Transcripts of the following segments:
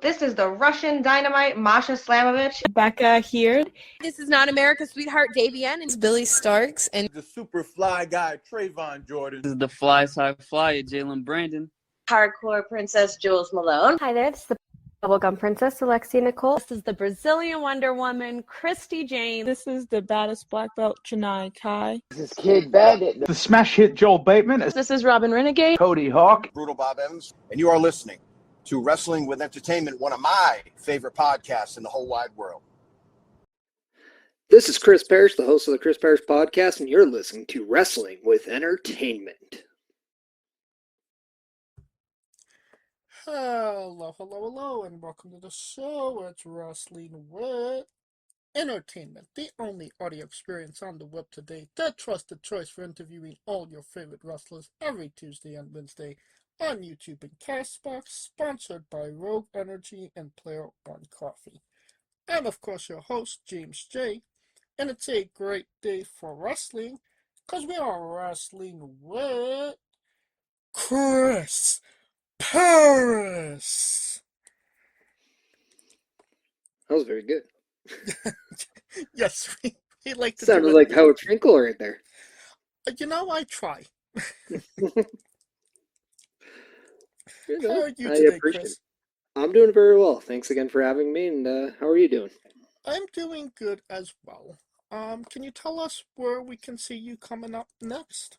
This is the Russian Dynamite, Masha Slamovich. Becca here. This is Not America's Sweetheart, Davian. And It's Billy Starks. And the super fly guy, Trayvon Jordan. This is the fly side flyer, Jalen Brandon. Hardcore Princess, Jules Malone. Hi there, this is the Bubblegum Princess, Alexia Nicole. This is the Brazilian Wonder Woman, Christy Jane. This is the baddest black belt, Chennai Kai. This is Kid Bandit. The smash hit Joel Bateman. This is Robin Renegade. Cody Hawk. Brutal Bob Evans. And you are listening to Wrestling with Entertainment, one of my favorite podcasts in the whole wide world. This is Chris Parrish, the host of the Chris Parrish Podcast, and you're listening to Wrestling with Entertainment. Hello, and welcome to the show. It's Wrestling with Entertainment, the only audio experience on the web today, the trusted choice for interviewing all your favorite wrestlers every Tuesday and Wednesday on YouTube and Castbox, sponsored by Rogue Energy and Player One Coffee. I'm, of course, your host, James J., and it's a great day for wrestling, because we are wrestling with Chris Parrish. That was very good. Yes, we like to sounded like Howard Finkel right there. You know, I try. You know, how are you today, Chris? I'm doing very well. Thanks again for having me, and how are you doing? I'm doing good as well. Can you tell us where we can see you coming up next?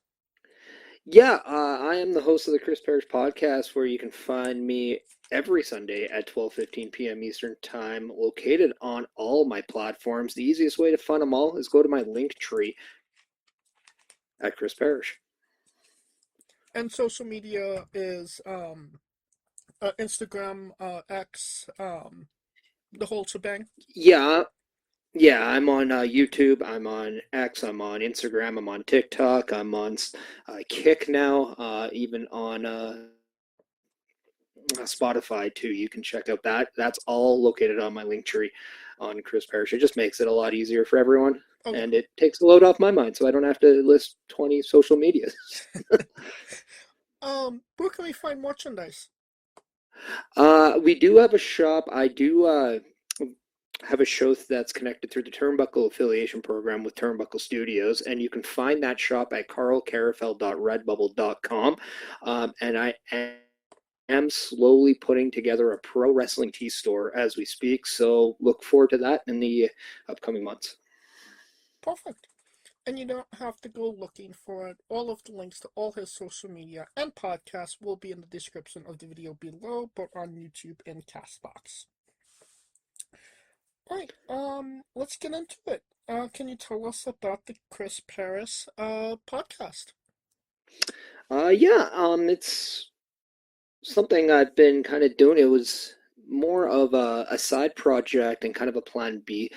Yeah, I am the host of the Chris Parrish Podcast, where you can find me every Sunday at 12:15 p.m. Eastern Time, located on all my platforms. The easiest way to find them all is go to my link tree at Chris Parrish. And social media is Instagram, X, the whole shebang? Yeah, I'm on YouTube, I'm on X, I'm on Instagram, I'm on TikTok, I'm on Kick now, even on Spotify too. You can check out that. That's all located on my link tree on Chris Parrish. It just makes it a lot easier for everyone. Okay. And it takes a load off my mind, so I don't have to list 20 social medias. Where can we find merchandise? We do have a shop. I do have a show that's connected through the Turnbuckle affiliation program with Turnbuckle Studios, and you can find that shop at carlcarafel.redbubble.com. And I am slowly putting together a pro wrestling tee store as we speak, so look forward to that in the upcoming months. Perfect. And you don't have to go looking for it. All of the links to all his social media and podcasts will be in the description of the video below, both on YouTube and Castbox. Alright, let's get into it. Can you tell us about the Chris Parrish podcast? It's something I've been kind of doing. It was more of a side project and kind of a plan B,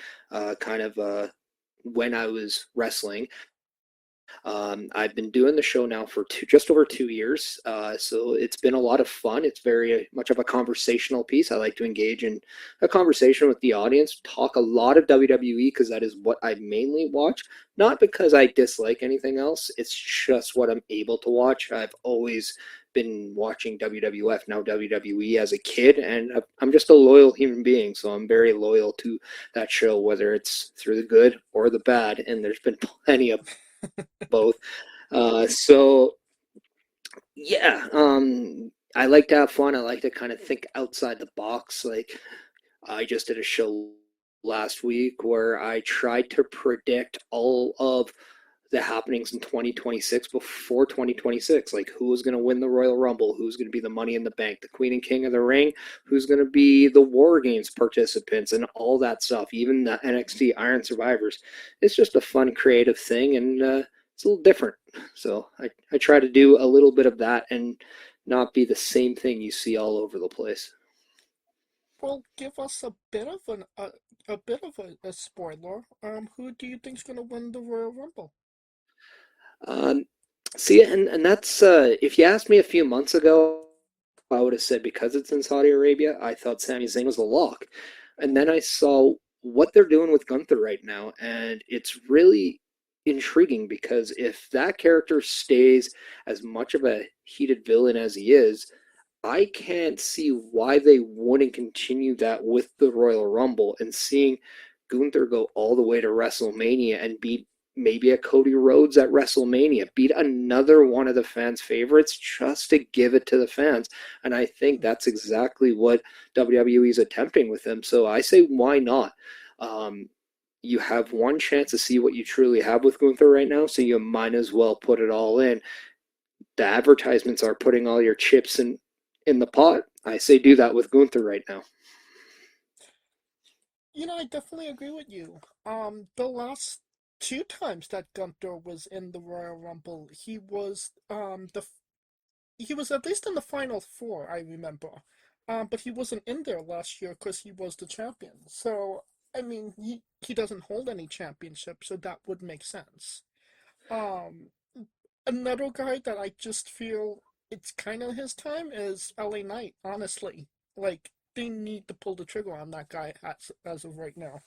when I was wrestling. I've been doing the show now for just over 2 years, so it's been a lot of fun. It's very much of a conversational piece. I like to engage in a conversation with the audience, talk a lot of WWE because that is what I mainly watch, not because I dislike anything else. It's just what I'm able to watch. I've always been watching WWF, now WWE, as a kid, and I'm just a loyal human being, so I'm very loyal to that show, whether it's through the good or the bad, and there's been plenty of both. I like to have fun. I like to kind of think outside the box. Like, I just did a show last week where I tried to predict all of the happenings in 2026 before 2026, like who was going to win the Royal Rumble, who's going to be the Money in the Bank, the Queen and King of the Ring, who's going to be the War Games participants, and all that stuff, even the NXT Iron Survivors. It's just a fun, creative thing, and it's a little different. So I try to do a little bit of that and not be the same thing you see all over the place. Well, give us a bit of a spoiler. Who do you think's going to win the Royal Rumble? And that's if you asked me a few months ago, I would have said because it's in Saudi Arabia, I thought Sami Zayn was a lock. And then I saw what they're doing with Gunther right now, and it's really intriguing because if that character stays as much of a heated villain as he is, I can't see why they wouldn't continue that with the Royal Rumble, and seeing Gunther go all the way to WrestleMania and beat maybe a Cody Rhodes at WrestleMania, beat another one of the fans' favorites just to give it to the fans. And I think that's exactly what WWE is attempting with him. So I say, why not? You have one chance to see what you truly have with Gunther right now, so you might as well put it all in. The advertisements are putting all your chips in the pot. I say do that with Gunther right now. I definitely agree with you. The last two times that Gunther was in the Royal Rumble, he was he was at least in the final four, I remember. But he wasn't in there last year because he was the champion. So I mean, he doesn't hold any championship, so that would make sense. Um, Another guy that I just feel it's kind of his time is LA Knight, honestly. Like, they need to pull the trigger on that guy as of right now.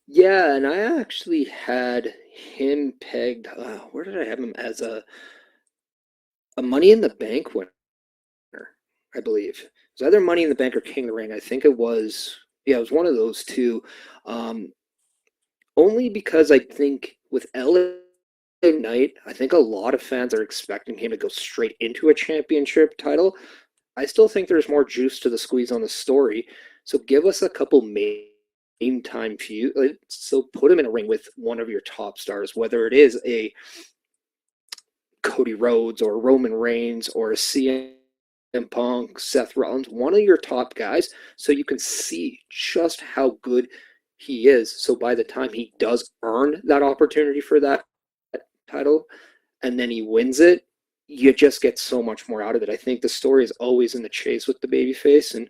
Yeah, and I actually had him pegged. Where did I have him as a Money in the Bank winner? I believe it was either Money in the Bank or King of the Ring. I think it was. Yeah, it was one of those two. Only because I think with LA Knight, I think a lot of fans are expecting him to go straight into a championship title. I still think there's more juice to the squeeze on the story. So give us a couple main time feud. So put him in a ring with one of your top stars, whether it is a Cody Rhodes or Roman Reigns or a CM Punk, Seth Rollins, one of your top guys, so you can see just how good he is. So by the time he does earn that opportunity for that title and then he wins it, you just get so much more out of it. I think the story is always in the chase with the babyface, and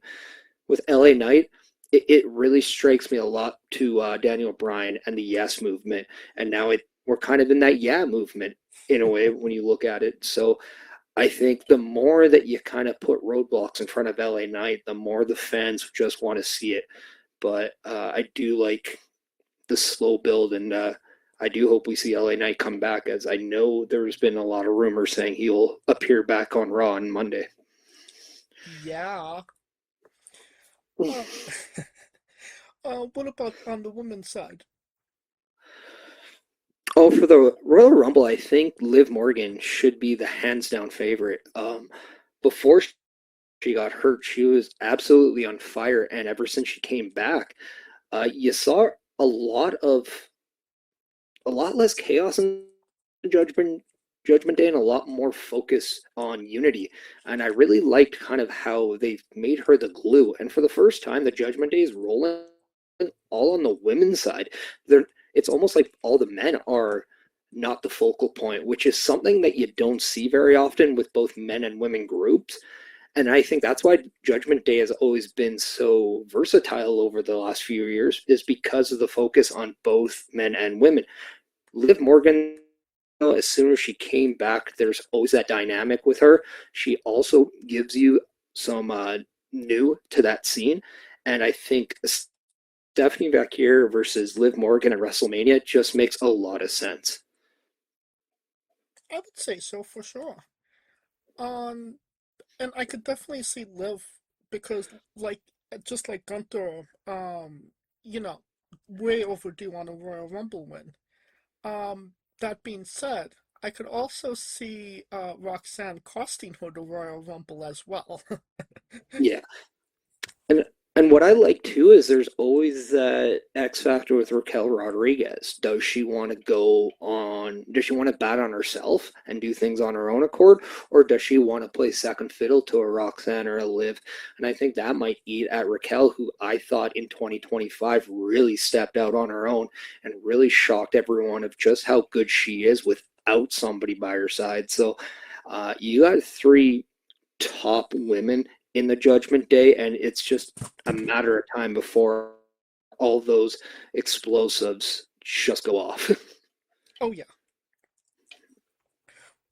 with LA Knight, it really strikes me a lot to Daniel Bryan and the Yes movement, and now we're kind of in that Yeah movement in a way when you look at it. So I think the more that you kind of put roadblocks in front of LA Knight, the more the fans just want to see it. But I do like the slow build, and I do hope we see LA Knight come back, as I know there's been a lot of rumors saying he'll appear back on Raw on Monday. Yeah. What about on the women's side? Oh, for the Royal Rumble, I think Liv Morgan should be the hands down favorite. Before she got hurt, she was absolutely on fire, and ever since she came back, you saw a lot less chaos in Judgment Day and a lot more focus on unity. And I really liked kind of how they've made her the glue. And for the first time, the Judgment Day is rolling all on the women's side. It's almost like all the men are not the focal point, which is something that you don't see very often with both men and women groups. And I think that's why Judgment Day has always been so versatile over the last few years, is because of the focus on both men and women. Liv Morgan, as soon as she came back, there's always that dynamic with her. She also gives you some new to that scene. And I think Stephanie Vaquer versus Liv Morgan at WrestleMania just makes a lot of sense. I would say so for sure. And I could definitely see Liv because, just like Gunther, you know, way overdue on a Royal Rumble win. That being said, I could also see Roxanne costing her the Royal Rumble as well. Yeah. And what I like too is there's always that X factor with Raquel Rodriguez. Does she want to bat on herself and do things on her own accord, or does she want to play second fiddle to a Roxanne or a Liv? And I think that might eat at Raquel, who I thought in 2025 really stepped out on her own and really shocked everyone of just how good she is without somebody by her side. So you got three top women in the Judgment Day, and it's just a matter of time before all those explosives just go off. Oh yeah.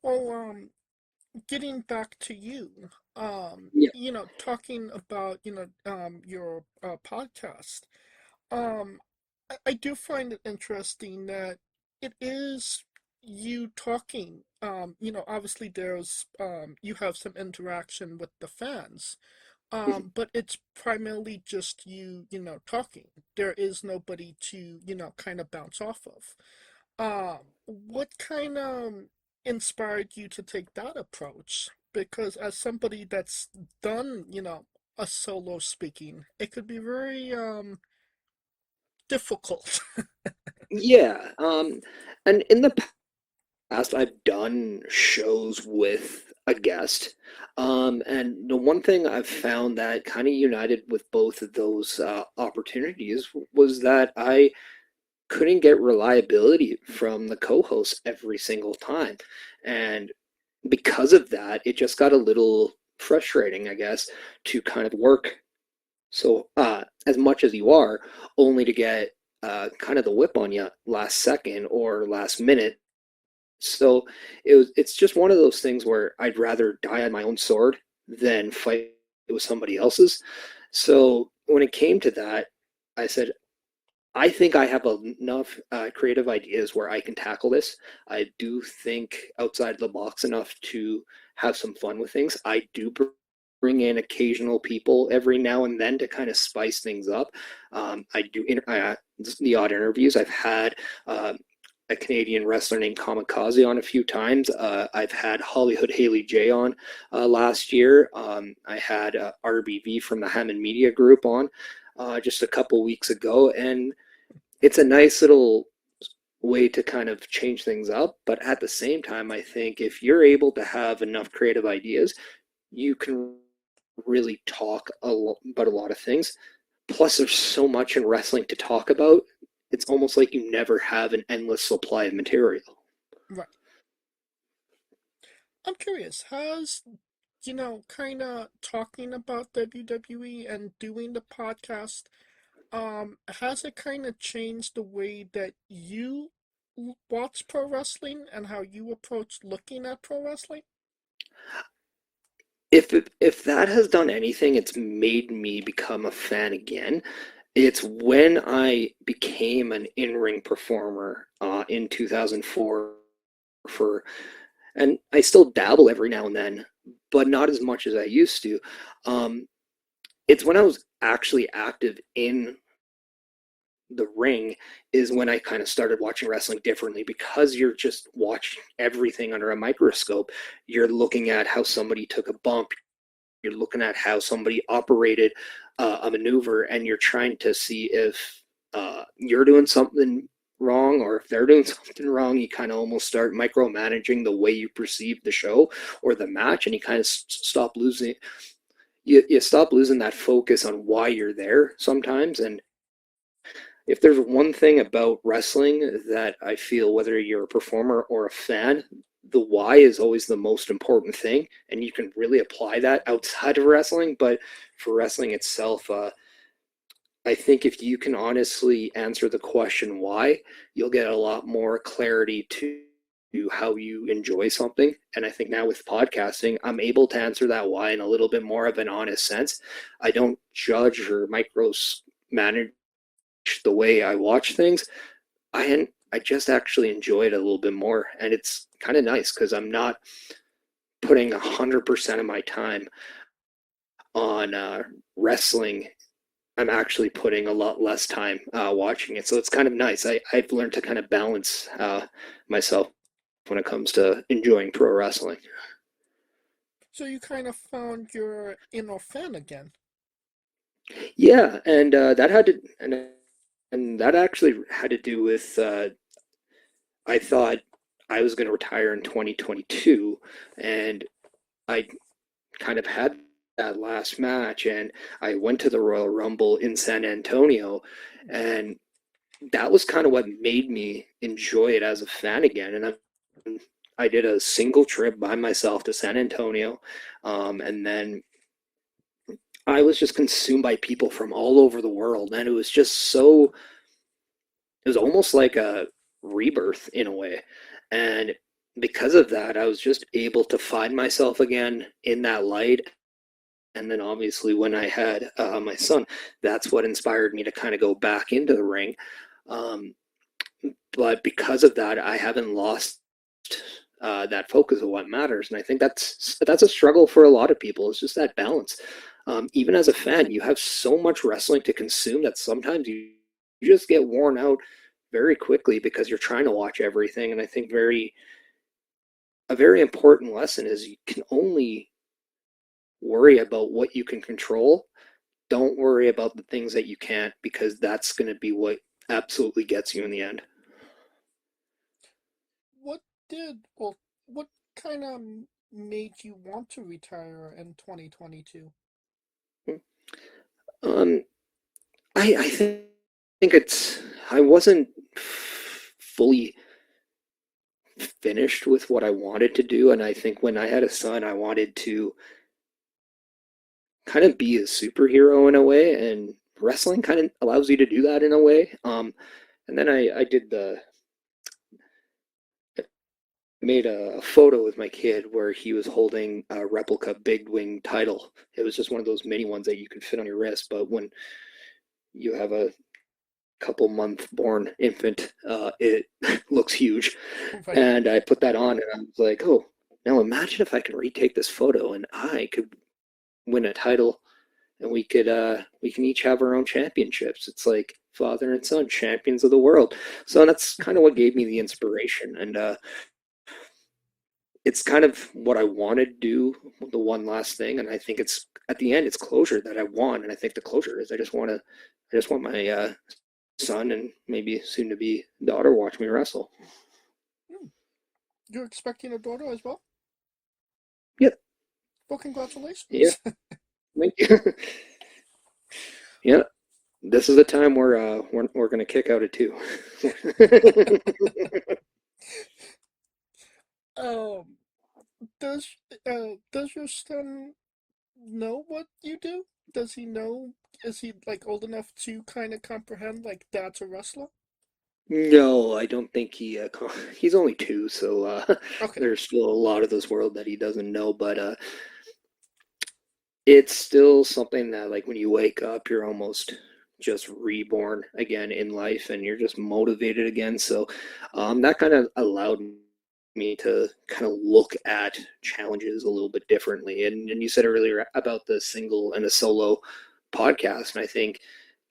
Well, getting back to you, Yeah. talking about your podcast, I do find it interesting that it is, you talking? Obviously there's you have some interaction with the fans, but it's primarily just you talking. There is nobody to kind of bounce off of. What kind of inspired you to take that approach? Because as somebody that's done, a solo speaking, it could be very difficult. Yeah, and in the past, I've done shows with a guest, and the one thing I've found that kind of united with both of those opportunities was that I couldn't get reliability from the co-host every single time, and because of that, it just got a little frustrating, I guess, to kind of work so as much as you are, only to get kind of the whip on you last second or last minute. So it's just one of those things where I'd rather die on my own sword than fight with somebody else's. So when it came to that, I said, I think I have enough creative ideas where I can tackle this. I do think outside the box enough to have some fun with things. I do bring in occasional people every now and then to kind of spice things up. I do the odd interviews. I've had a Canadian wrestler named Kamikaze on a few times. I've had Hollywood Haley J on last year. I had RBV from the Hammond Media Group on just a couple weeks ago, and it's a nice little way to kind of change things up. But at the same time, I think if you're able to have enough creative ideas, you can really talk about a lot of things. Plus, there's so much in wrestling to talk about. It's almost like you never have an endless supply of material. Right. I'm curious, has kind of talking about WWE and doing the podcast, has it kind of changed the way that you watch pro wrestling and how you approach looking at pro wrestling? If that has done anything, it's made me become a fan again. It's when I became an in-ring performer in 2004 and I still dabble every now and then, but not as much as I used to. It's when I was actually active in the ring is when I kind of started watching wrestling differently, because you're just watching everything under a microscope. You're looking at how somebody took a bump. You're looking at how somebody operated a maneuver, and you're trying to see if you're doing something wrong or if they're doing something wrong. You kind of almost start micromanaging the way you perceive the show or the match, and you kind of stop losing. You stop losing that focus on why you're there sometimes. And if there's one thing about wrestling that I feel, whether you're a performer or a fan, the why is always the most important thing, and you can really apply that outside of wrestling. But for wrestling itself, I think if you can honestly answer the question why, you'll get a lot more clarity to how you enjoy something. And I think now with podcasting, I'm able to answer that why in a little bit more of an honest sense. I don't judge or micromanage the way I watch things. I just actually enjoy it a little bit more, and it's kind of nice because I'm not putting 100% of my time on wrestling. I'm actually putting a lot less time watching it, so it's kind of nice. I've learned to kind of balance myself when it comes to enjoying pro wrestling. So you kind of found your inner fan again. Yeah, and that had to and that actually had to do with I thought I was going to retire in 2022, and I kind of had that last match, and I went to the Royal Rumble in San Antonio, and that was kind of what made me enjoy it as a fan again. And I did a single trip by myself to San Antonio, and then I was just consumed by people from all over the world, and it was just it was almost like a rebirth in a way. And because of that, I was just able to find myself again in that light. And then obviously when I had my son, that's what inspired me to kind of go back into the ring. But because of that, I haven't lost that focus of what matters. And I think that's a struggle for a lot of people. It's just that balance. Even as a fan, you have so much wrestling to consume that sometimes you just get worn out very quickly because you're trying to watch everything. And I think a very important lesson is you can only worry about what you can control. Don't worry about the things that you can't, because that's going to be what absolutely gets you in the end. What kind of made you want to retire in 2022? I think I wasn't fully finished with what I wanted to do, and I think when I had a son, I wanted to kind of be a superhero in a way, and wrestling kind of allows you to do that in a way. And then I made a photo with my kid where he was holding a replica big wing title. It was just one of those mini ones that you could fit on your wrist, but when you have a couple month born infant, it looks huge. Right. And I put that on, and I was like, oh, now imagine if I can retake this photo and I could win a title, and we can each have our own championships. It's like father and son, champions of the world. So that's kind of what gave me the inspiration. And it's kind of what I wanted to do, the one last thing. And I think it's, at the end, it's closure that I want. And I think the closure is I just want my son and maybe soon to be daughter watch me wrestle. You're expecting a daughter as well? Yep. Well, congratulations. Yeah. Thank you. Yeah. This is the time where we're gonna kick out at 2. Does your son know what you do? Does he know? Is he like old enough to kind of comprehend like dad's a wrestler? No, I don't think he's only 2, so Okay. there's still a lot of this world that he doesn't know, but it's still something that, like, when you wake up, you're almost just reborn again in life, and you're just motivated again. So that kind of allowed me to kind of look at challenges a little bit differently. And you said earlier about the single and a solo podcast, and I think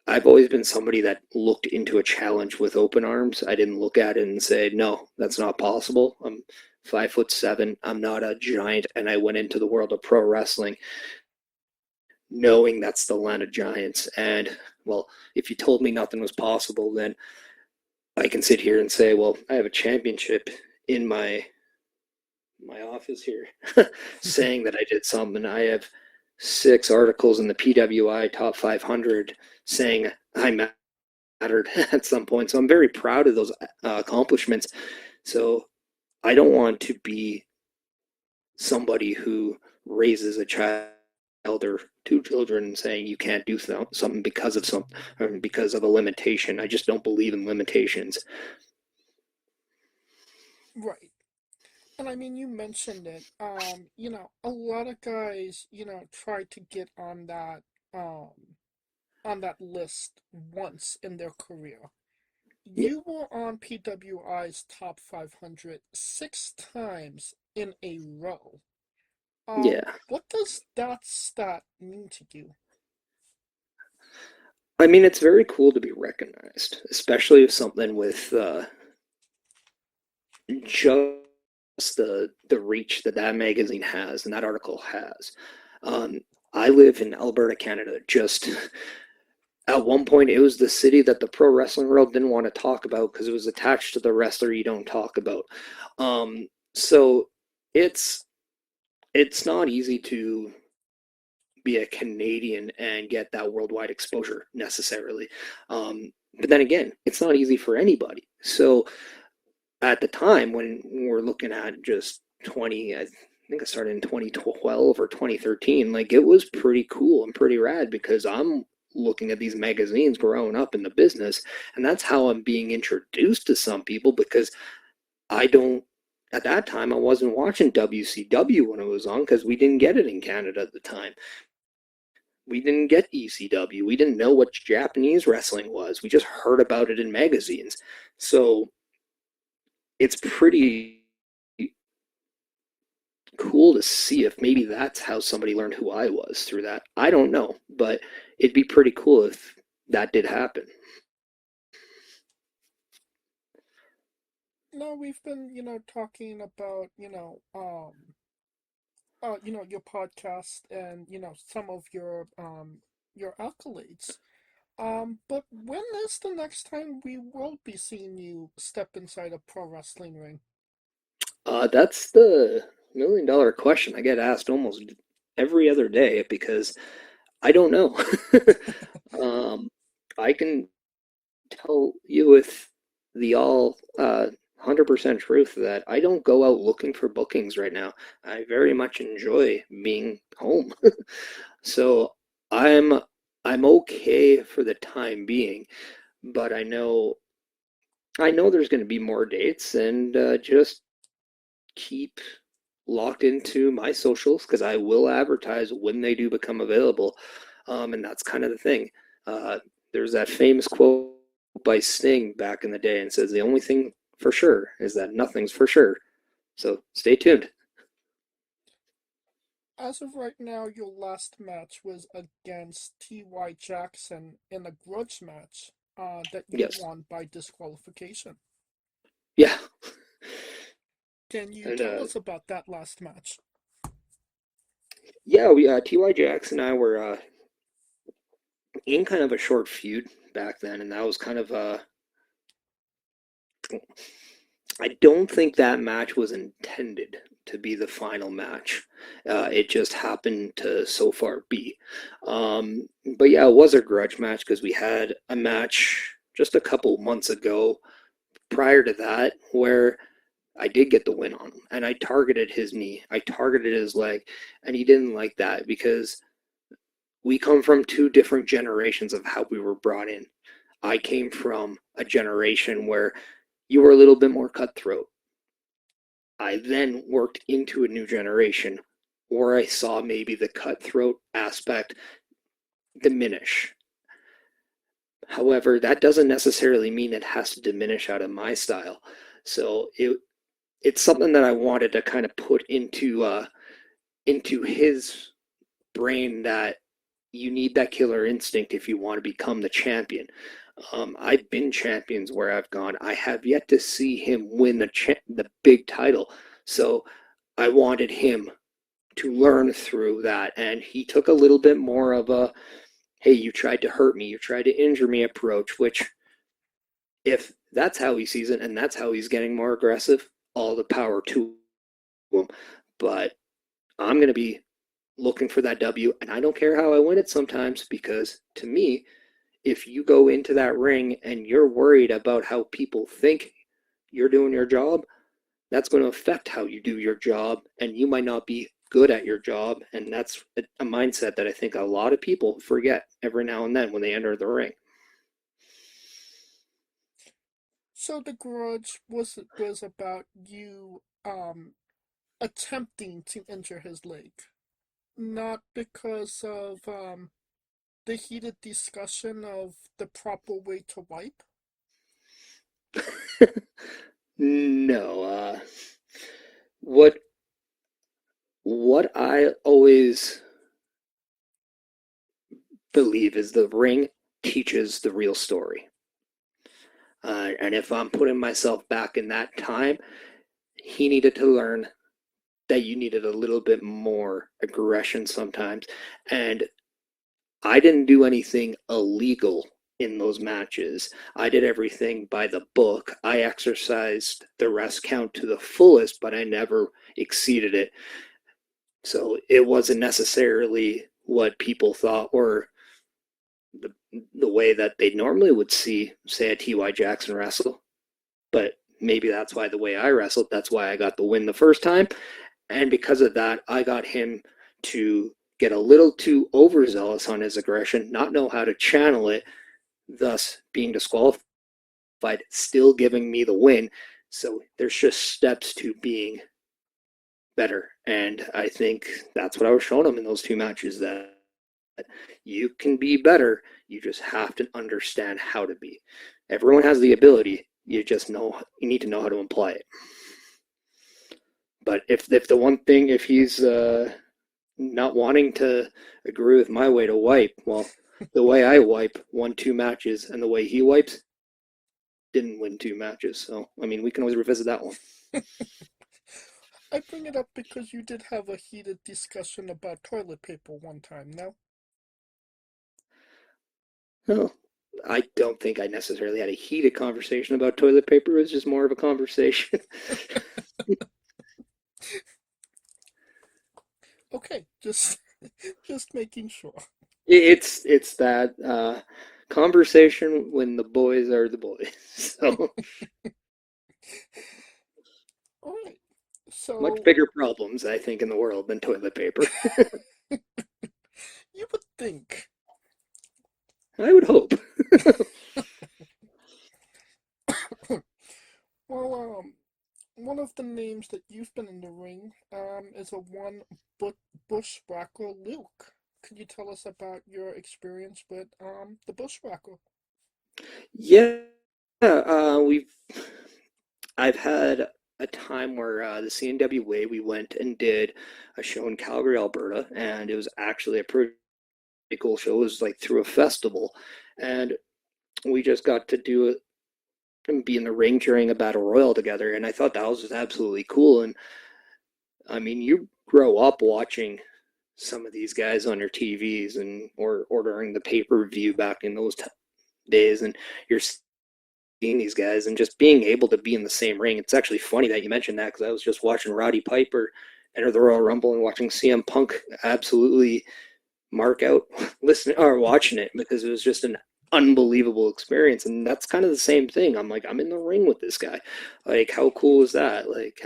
I've always been somebody that looked into a challenge with open arms. I didn't look at it and say, no, that's not possible. I'm 5'7". I'm not a giant. And I went into the world of pro wrestling knowing that's the land of giants. And, well, if you told me nothing was possible, then I can sit here and say, well, I have a championship in my office here saying that I did something. I have 6 articles in the PWI top 500 saying I mattered at some point. So I'm very proud of those accomplishments. So I don't want to be somebody who raises a child or 2 children saying you can't do something because of something or because of a limitation. I just don't believe in limitations. Right. And I mean, you mentioned it. A lot of guys, try to get on that list once in their career. You were on PWI's top 500 6 times in a row. Yeah. What does that stat mean to you? I mean, it's very cool to be recognized, especially with something with just the reach that magazine has and that article has. I live in Alberta, Canada. Just at one point, it was the city that the pro wrestling world didn't want to talk about because it was attached to the wrestler you don't talk about. So it's not easy to be a Canadian and get that worldwide exposure necessarily. But then again, it's not easy for anybody. So at the time when we're looking at just I think I started in 2012 or 2013, like, it was pretty cool and pretty rad because I'm looking at these magazines growing up in the business, and that's how I'm being introduced to some people, because at that time, I wasn't watching WCW when it was on because we didn't get it in Canada at the time. We didn't get ECW. We didn't know what Japanese wrestling was. We just heard about it in magazines. So it's pretty cool to see if maybe that's how somebody learned who I was through that. I don't know, but it'd be pretty cool if that did happen. No, we've been, talking about, your podcast and, some of your accolades. But when is the next time we will be seeing you step inside a pro wrestling ring? That's the $1 million question I get asked almost every other day because I don't know. I can tell you with the all 100% truth that I don't go out looking for bookings right now. I very much enjoy being home. So I'm okay for the time being, but I know there's going to be more dates, and just keep locked into my socials because I will advertise when they do become available. And that's kind of the thing. There's that famous quote by Sting back in the day, and says the only thing for sure is that nothing's for sure. So stay tuned. As of right now, your last match was against T.Y. Jackson in a grudge match that you Yes. won by disqualification. Yeah. Can you And, tell us about that last match? Yeah, we T.Y. Jackson and I were in kind of a short feud back then, and that was kind of I don't think that match was intended to be the final match. It just happened to so far be. But yeah, it was a grudge match because we had a match just a couple months ago prior to that where I did get the win on him, and I targeted his knee, I targeted his leg, and he didn't like that because we come from two different generations of how we were brought in. I came from a generation where you were a little bit more cutthroat. I then worked into a new generation where I saw maybe the cutthroat aspect diminish. However, that doesn't necessarily mean it has to diminish out of my style. So it's something that I wanted to kind of put into his brain, that you need that killer instinct if you want to become the champion. I've been champions where I've gone. I have yet to see him win the big title. So I wanted him to learn through that. And he took a little bit more of a, hey, you tried to hurt me, you tried to injure me approach, which if that's how he sees it and that's how he's getting more aggressive, all the power to him. But I'm going to be looking for that W, and I don't care how I win it sometimes, because to me, if you go into that ring and you're worried about how people think you're doing your job, that's going to affect how you do your job, and you might not be good at your job. And that's a mindset that I think a lot of people forget every now and then when they enter the ring. So the grudge was about you attempting to injure his leg, not because of the heated discussion of the proper way to wipe? No. What I always believe is the ring teaches the real story. And if I'm putting myself back in that time, he needed to learn that you needed a little bit more aggression sometimes. And I didn't do anything illegal in those matches. I did everything by the book. I exercised the rest count to the fullest, but I never exceeded it. So it wasn't necessarily what people thought were the way that they normally would see, say, a T.Y. Jackson wrestle. But maybe that's why the way I wrestled, that's why I got the win the first time. And because of that, I got him to get a little too overzealous on his aggression, not know how to channel it, thus being disqualified, still giving me the win. So there's just steps to being better. And I think that's what I was showing him in those two matches, that you can be better. You just have to understand how to be. Everyone has the ability. You need to know how to apply it. But if the one thing, if he's not wanting to agree with my way to wipe, well, the way I wipe won 2 matches, and the way he wipes didn't win 2 matches. So, I mean, we can always revisit that one. I bring it up because you did have a heated discussion about toilet paper one time, no? No, I don't think I necessarily had a heated conversation about toilet paper. It was just more of a conversation. Okay, just making sure. It's that conversation when the boys are the boys. So All right. So much bigger problems, I think, in the world than toilet paper. you would think. I would hope. Well, one of the names that you've been in the ring is a one Bushwacker Luke. Could you tell us about your experience with the Bushwacker? Yeah, I've had a time where the CNWA, we went and did a show in Calgary, Alberta, and it was actually a pretty cool show. It was like through a festival, and we just got to do it and be in the ring during a battle royal together, and I thought that was just absolutely cool. And I mean, you grow up watching some of these guys on your TVs and or ordering the pay-per-view back in those days, and you're seeing these guys and just being able to be in the same ring. It's actually funny that you mentioned that, because I was just watching Roddy Piper enter the Royal Rumble and watching CM Punk absolutely mark out listening or watching it, because it was just an unbelievable experience. And that's kind of the same thing. I'm like, I'm in the ring with this guy. Like, how cool is that? Like,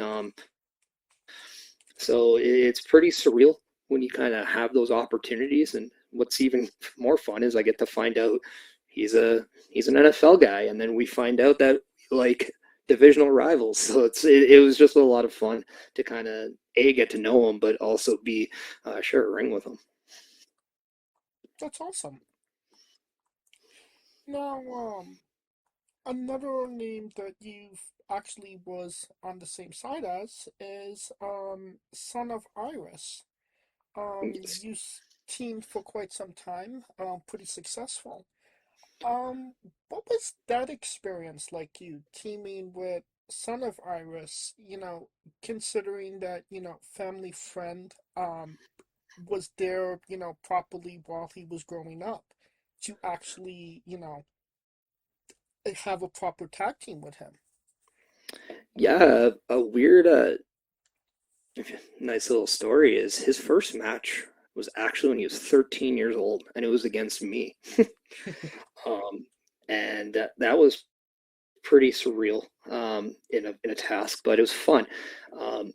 so it's pretty surreal when you kind of have those opportunities. And what's even more fun is I get to find out he's an NFL guy, and then we find out that like divisional rivals. So it was just a lot of fun to kind of get to know him, but also be share a ring with him. That's awesome. Now, another name that you've actually was on the same side as is Son of Iris. You teamed for quite some time, pretty successful. What was that experience like, you teaming with Son of Iris, considering that, family friend was there, properly while he was growing up, to actually, have a proper tag team with him? Yeah, a weird, nice little story is his first match was actually when he was 13 years old, and it was against me. And that was pretty surreal in a task, but it was fun.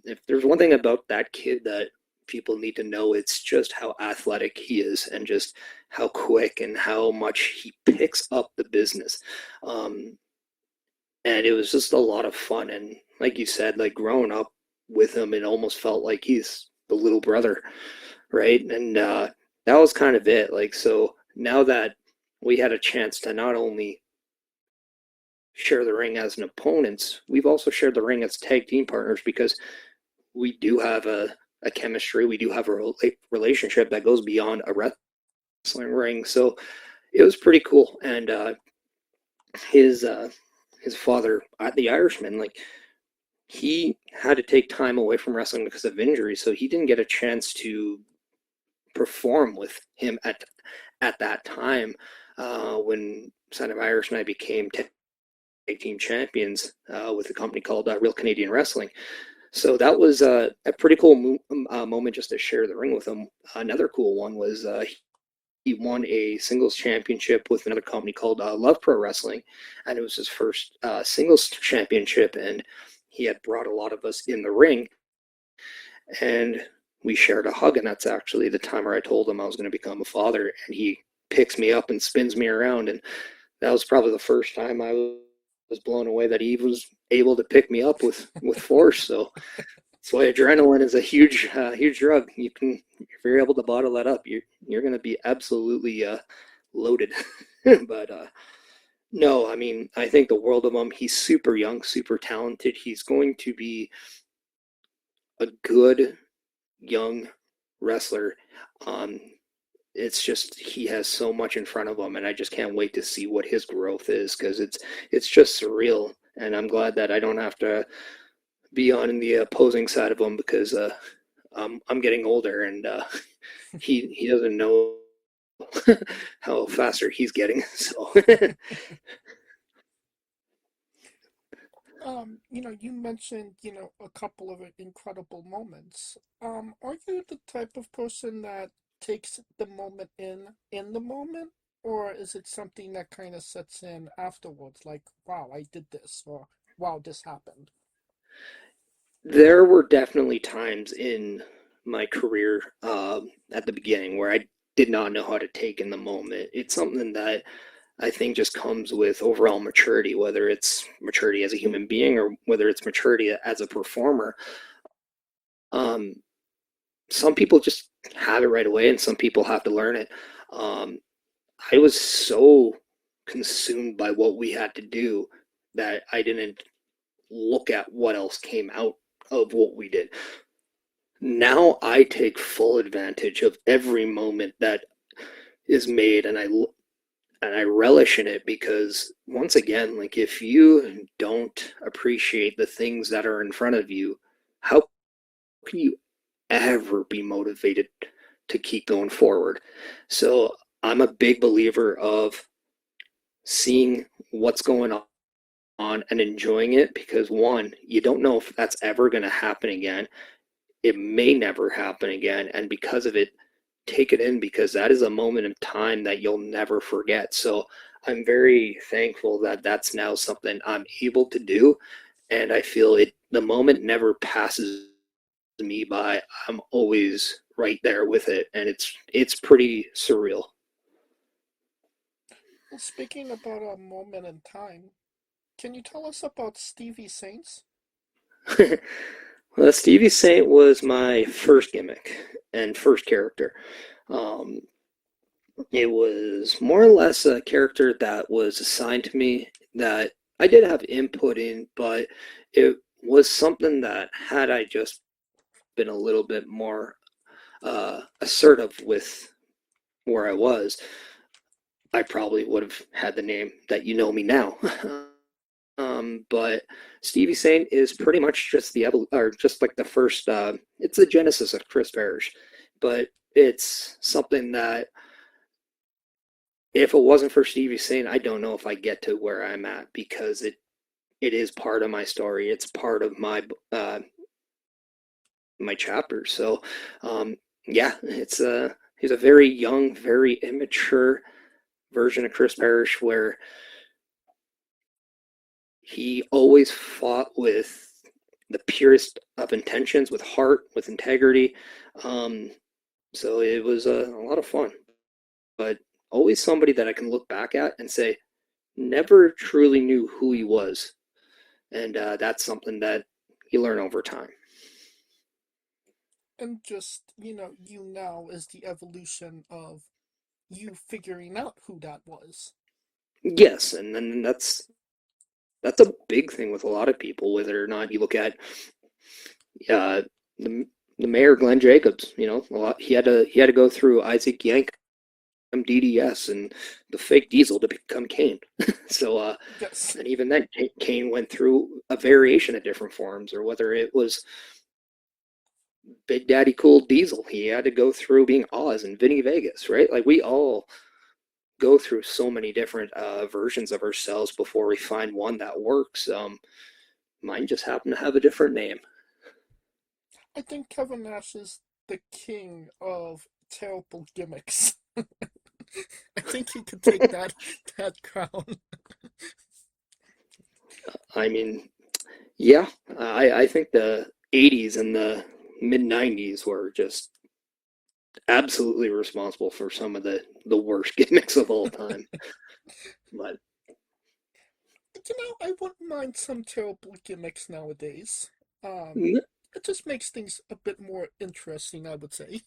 If there's one thing about that kid that people need to know, it's just how athletic he is, and just how quick and how much he picks up the business. And it was just a lot of fun. And like you said, like growing up with him, it almost felt like he's the little brother, right? And that was kind of it. Like, so now that we had a chance to not only share the ring as an opponents, we've also shared the ring as tag team partners, because we do have a chemistry, we do have a relationship that goes beyond a wrestling ring. So it was pretty cool. And his father, the Irishman, like, he had to take time away from wrestling because of injury, so he didn't get a chance to perform with him at that time when Son of Irish and I became tag team champions with a company called Real Canadian Wrestling. So that was a pretty cool moment just to share the ring with him. Another cool one was he won a singles championship with another company called Love Pro Wrestling, and it was his first singles championship, and he had brought a lot of us in the ring, and we shared a hug. And that's actually the time where I told him I was going to become a father, and he picks me up and spins me around, and that was probably the first time I was blown away that he was able to pick me up with force. So that's why adrenaline is a huge drug. If you're able to bottle that up, you're going to be absolutely loaded. But no, I mean, I think the world of him. He's super young, super talented. He's going to be a good young wrestler. It's just he has so much in front of him, and I just can't wait to see what his growth is, because it's just surreal. And I'm glad that I don't have to be on the opposing side of him, because I'm getting older, and he doesn't know how faster he's getting. So You mentioned, a couple of incredible moments. Are you the type of person that takes the moment in the moment, or is it something that kind of sets in afterwards, like, wow, I did this, or wow, this happened? there were definitely times in my career at the beginning where I did not know how to take in the moment. It's something that I think just comes with overall maturity, whether it's maturity as a human being or whether it's maturity as a performer. Um, some people just have it right away, and some people have to learn it. Um, I was so consumed by what we had to do that I didn't look at what else came out of what we did. Now I take full advantage of every moment that is made, and I relish in it, because once again, like, if you don't appreciate the things that are in front of you, how can you ever be motivated to keep going forward? So I'm a big believer of seeing what's going on and enjoying it, because one, you don't know if that's ever going to happen again. It may never happen again, and because of it, take it in, because that is a moment in time that you'll never forget. So I'm very thankful that that's now something I'm able to do, and I feel the moment never passes me by. I'm always right there with it, and it's pretty surreal. Well, speaking about a moment in time, can you tell us about Stevie Saints? Well, Stevie Saint was my first gimmick and first character. Um, it was more or less a character that was assigned to me that I did have input in, but it was something that, had I just been a little bit more assertive with where I was, I probably would have had the name that you know me now. But Stevie Saint is pretty much just just like the first. It's the genesis of Chris Parrish, but it's something that, if it wasn't for Stevie Saint, I don't know if I get to where I'm at, because it is part of my story. It's part of my my chapter. So, yeah, he's a very young, very immature version of Chris Parrish, where he always fought with the purest of intentions, with heart, with integrity. So it was a lot of fun, but always somebody that I can look back at and say, never truly knew who he was. And that's something that you learn over time. And just, you now is the evolution of you figuring out who that was. Yes, and then that's a big thing with a lot of people, whether or not you look at the mayor, Glenn Jacobs. He had to go through Isaac Yank, DDS, and the fake Diesel to become Kane. So Yes. and even then, Kane went through a variation of different forms, or whether it was Big Daddy Cool Diesel, he had to go through being Oz and Vinny Vegas, right? Like, we all go through so many different versions of ourselves before we find one that works. Mine just happened to have a different name. I think Kevin Nash is the king of terrible gimmicks. I think he could take that crown. I mean, yeah, I think the 80s and the mid 90s were just absolutely responsible for some of the worst gimmicks of all time. But I wouldn't mind some terrible gimmicks nowadays. It just makes things a bit more interesting, I would say.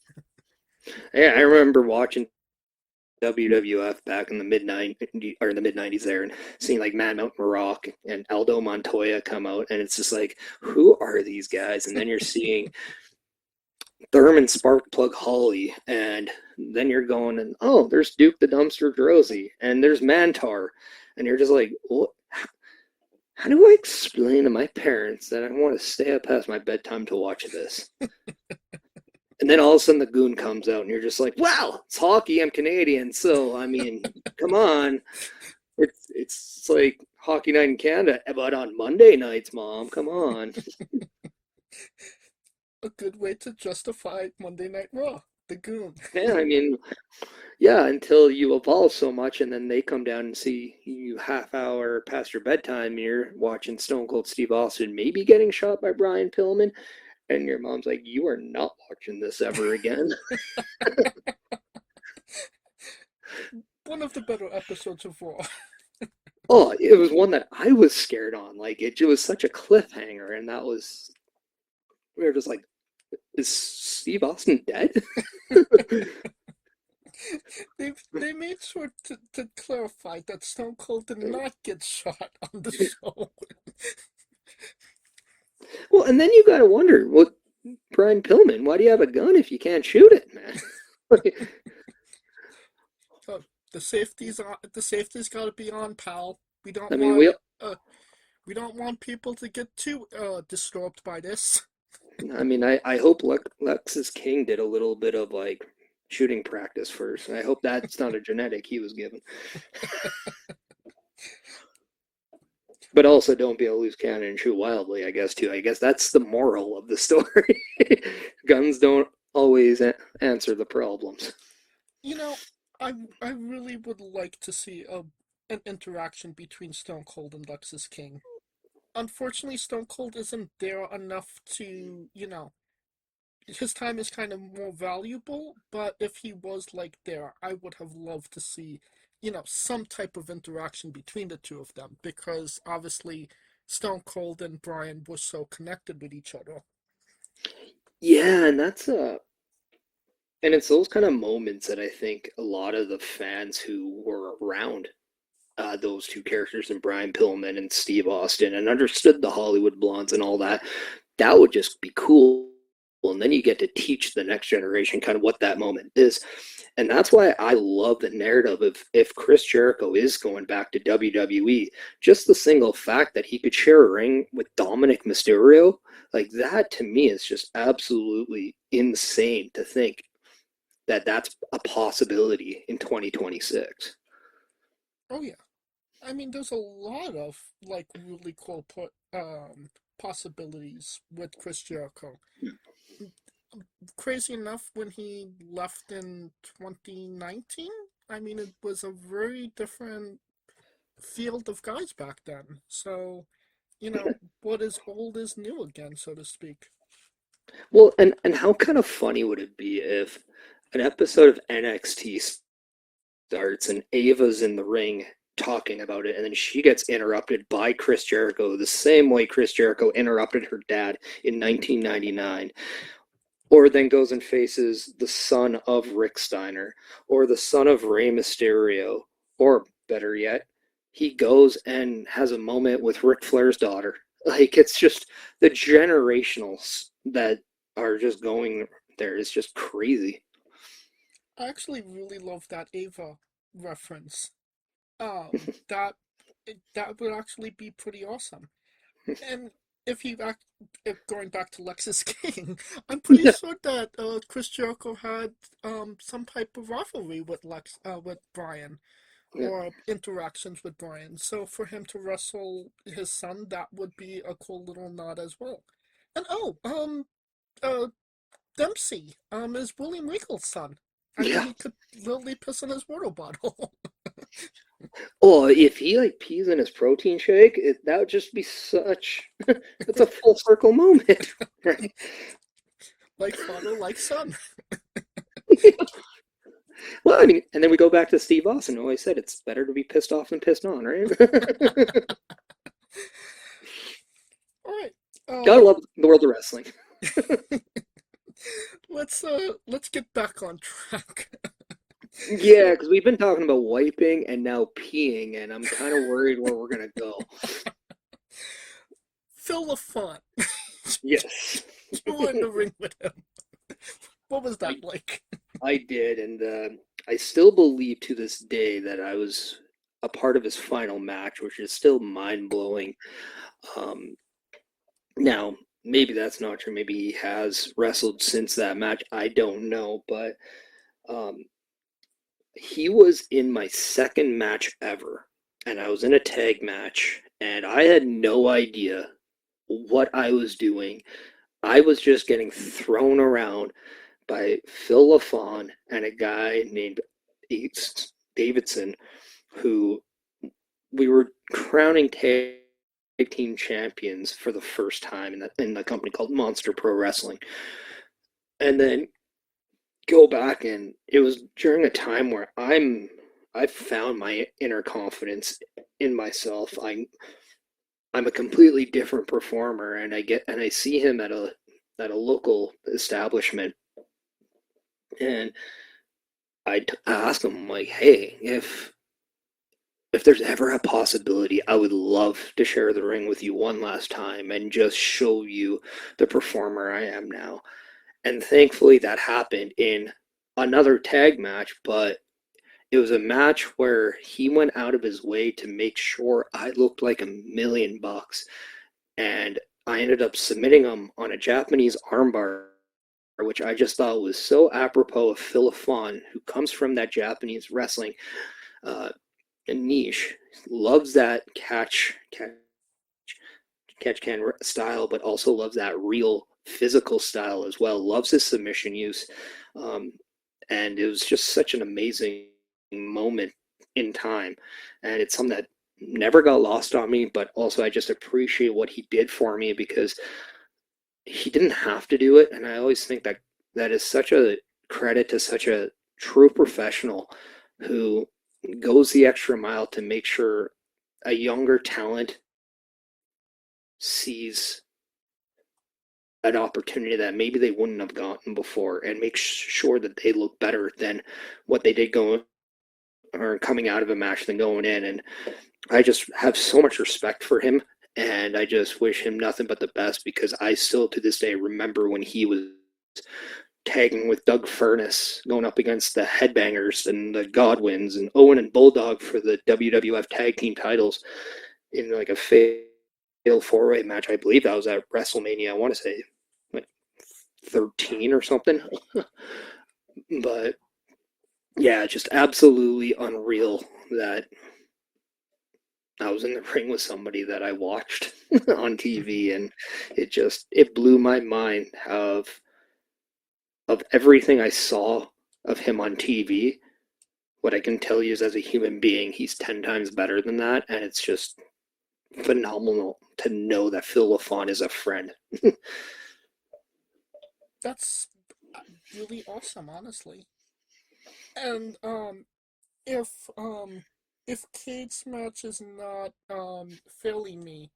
Yeah, I remember watching WWF back in the mid-90s there, and seeing like Mad Mountain Rock and Aldo Montoya come out, and it's just like, who are these guys? And then you're seeing Thurman Sparkplug Holly, and then you're going, and oh, there's Duke the Dumpster Drozy, and there's Mantar, and you're just like, what? How do I explain to my parents that I want to stay up past my bedtime to watch this? And then all of a sudden the Goon comes out, and you're just like, well, it's hockey, I'm Canadian, so, I mean, come on. It's like Hockey Night in Canada, but on Monday nights, Mom, come on. A good way to justify Monday Night Raw, the Goon. Yeah, I mean, yeah, until you evolve so much, and then they come down and see you half hour past your bedtime, and you're watching Stone Cold Steve Austin maybe getting shot by Brian Pillman, and your mom's like, you are not watching this ever again. One of the better episodes of Raw. Oh, it was one that I was scared on. Like, it was such a cliffhanger, and we were just like, is Steve Austin dead? They made sure to clarify that Stone Cold did not get shot on the show. Well, and then you got to wonder, well, Brian Pillman, why do you have a gun if you can't shoot it, man? The safety's got to be on, pal. We don't want people to get too disturbed by this. I mean, I hope Lexus King did a little bit of like shooting practice first. I hope that's not a genetic he was given. But also don't be a loose cannon and shoot wildly, I guess, too. I guess that's the moral of the story. Guns don't always answer the problems. You know, I really would like to see an interaction between Stone Cold and Lexus King. Unfortunately, Stone Cold isn't there enough to, his time is kind of more valuable, but if he was there, I would have loved to see, some type of interaction between the two of them, because obviously Stone Cold and Brian were so connected with each other. Yeah, and and it's those kind of moments that I think a lot of the fans who were around those two characters, and Brian Pillman and Steve Austin, and understood the Hollywood Blondes and all that, that would just be cool. And then you get to teach the next generation kind of what that moment is. And that's why I love the narrative of if Chris Jericho is going back to WWE, just the single fact that he could share a ring with Dominic Mysterio, like that to me is just absolutely insane to think that that's a possibility in 2026. Oh yeah. I mean, there's a lot of really cool possibilities with Chris Jericho. Crazy enough, when he left in 2019, I mean, it was a very different field of guys back then. So, what is old is new again, so to speak. Well, and how kind of funny would it be if an episode of NXT starts and Ava's in the ring talking about it, and then she gets interrupted by Chris Jericho the same way Chris Jericho interrupted her dad in 1999, or then goes and faces the son of Rick Steiner, or the son of Rey Mysterio, or better yet, he goes and has a moment with Ric Flair's daughter. Like, it's just the generationals that are just going there is just crazy. I actually really love that Ava reference. That would actually be pretty awesome. And if going back to Lexus King, I'm pretty sure that Chris Jericho had some type of rivalry with Brian, or interactions with Brian. So for him to wrestle his son, that would be a cool little nod as well. And Dempsey is William Regal's son. I mean, he could literally piss in his water bottle. Oh, if he pees in his protein shake, that would just be it's a full circle moment, right? Like father, like son. Well, I mean, and then we go back to Steve Austin, who always said it's better to be pissed off than pissed on, right? All right. Gotta love the world of wrestling. Let's get back on track. Yeah, because we've been talking about wiping and now peeing, and I'm kind of worried where we're gonna go. Phil Lafon. Yes, You were in the ring with him. What was that like? I did, and I still believe to this day that I was a part of his final match, which is still mind-blowing. Now, maybe that's not true. Maybe he has wrestled since that match. I don't know, but he was in my second match ever, and I was in a tag match, and I had no idea what I was doing. I was just getting thrown around by Phil Lafon and a guy named Davidson, who we were crowning tag team champions for the first time in the company called Monster Pro Wrestling. And then go back, and it was during a time where I found my inner confidence in myself. I'm a completely different performer, and I see him at a local establishment, and I asked him, like, hey, if there's ever a possibility, I would love to share the ring with you one last time and just show you the performer I am now. And thankfully that happened in another tag match, but it was a match where he went out of his way to make sure I looked like $1,000,000. And I ended up submitting him on a Japanese armbar, which I just thought was so apropos of Phil Lafon, who comes from that Japanese wrestling niche, loves that catch can style, but also loves that real physical style as well. Loves his submission use, and it was just such an amazing moment in time, and it's something that never got lost on me. But also, I just appreciate what he did for me, because he didn't have to do it, and I always think that is such a credit to such a true professional who goes the extra mile to make sure a younger talent sees an opportunity that maybe they wouldn't have gotten before, and make sure that they look better than what they did coming out of a match than going in. And I just have so much respect for him, and I just wish him nothing but the best, because I still to this day remember when he was tagging with Doug Furness, going up against the Headbangers and the Godwins and Owen and Bulldog for the WWF tag team titles in like a fatal four-way match. I believe that was at WrestleMania, I want to say like 13 or something. But yeah, just absolutely unreal that I was in the ring with somebody that I watched on TV, and it blew my mind of everything I saw of him on TV. What I can tell you is, as a human being, he's 10 times better than that, and it's just phenomenal to know that Phil Lafon is a friend. That's really awesome, honestly. And if Cade's match is not failing me,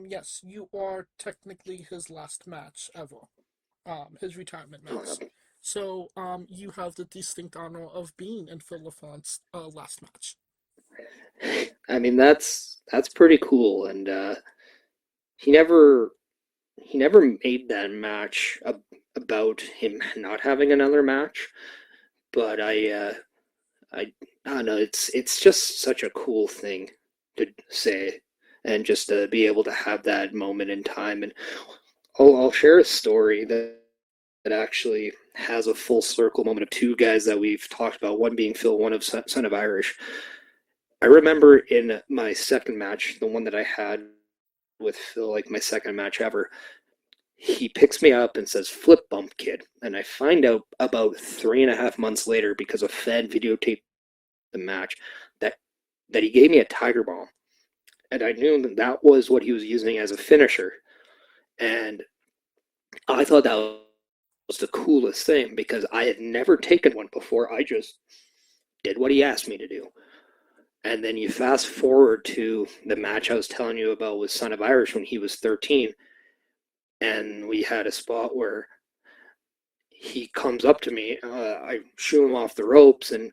yes, you are technically his last match ever. His retirement match. So you have the distinct honor of being in Phil Lafon's last match. I mean, that's pretty cool, and he never made that match about him not having another match. But I don't know. It's just such a cool thing to say, and just to be able to have that moment in time. And I'll share a story that actually has a full circle moment of two guys that we've talked about. One being Phil, one of Son of Irish. I remember in my second match, the one that I had with Phil, like my second match ever, he picks me up and says, "Flip bump, kid." And I find out about 3.5 months later, because a fan videotaped the match, that he gave me a tiger bomb. And I knew that was what he was using as a finisher. And I thought that was the coolest thing, because I had never taken one before. I just did what he asked me to do. And then you fast forward to the match I was telling you about with Son of Irish when he was 13. And we had a spot where he comes up to me. I shoo him off the ropes, and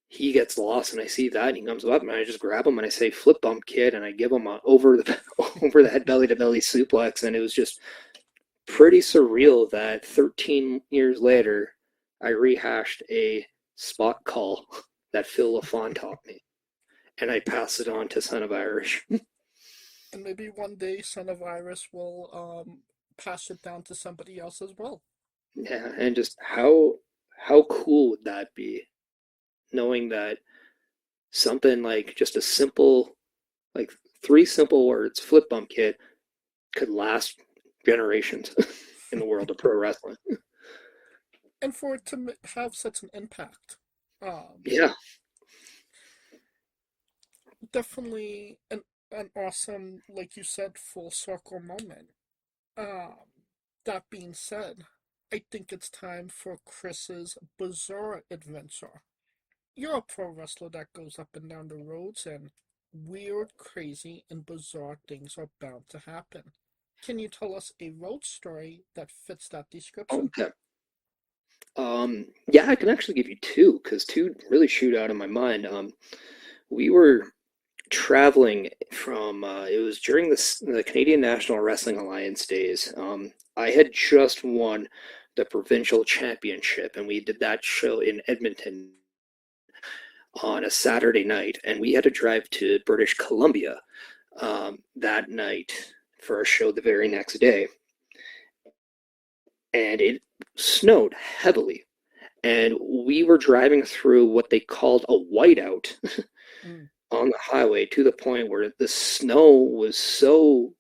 he gets lost, and I see that, and he comes up, and I just grab him, and I say, "Flip bump, kid," and I give him a over the head belly to belly suplex, and it was just pretty surreal that 13 years later, I rehashed a spot call that Phil Lafon taught me, and I passed it on to Son of Irish. And maybe one day Son of Iris will pass it down to somebody else as well. Yeah, and just how cool would that be, knowing that something like just a simple, like 3 simple words, flip bump kid, could last generations in the world of pro wrestling. And for it to have such an impact. Yeah. Definitely an awesome, like you said, full circle moment. That being said, I think it's time for Chris's bizarre adventure. You're a pro wrestler that goes up and down the roads, and weird, crazy, and bizarre things are bound to happen. Can you tell us a road story that fits that description? Okay. Yeah, I can actually give you 2, because 2 really shoot out of my mind. We were traveling from, it was during the Canadian National Wrestling Alliance days. I had just won the provincial championship, and we did that show in Edmonton on a Saturday night, and we had to drive to British Columbia that night for a show the very next day. And it snowed heavily, and we were driving through what they called a whiteout on the highway, to the point where the snow was so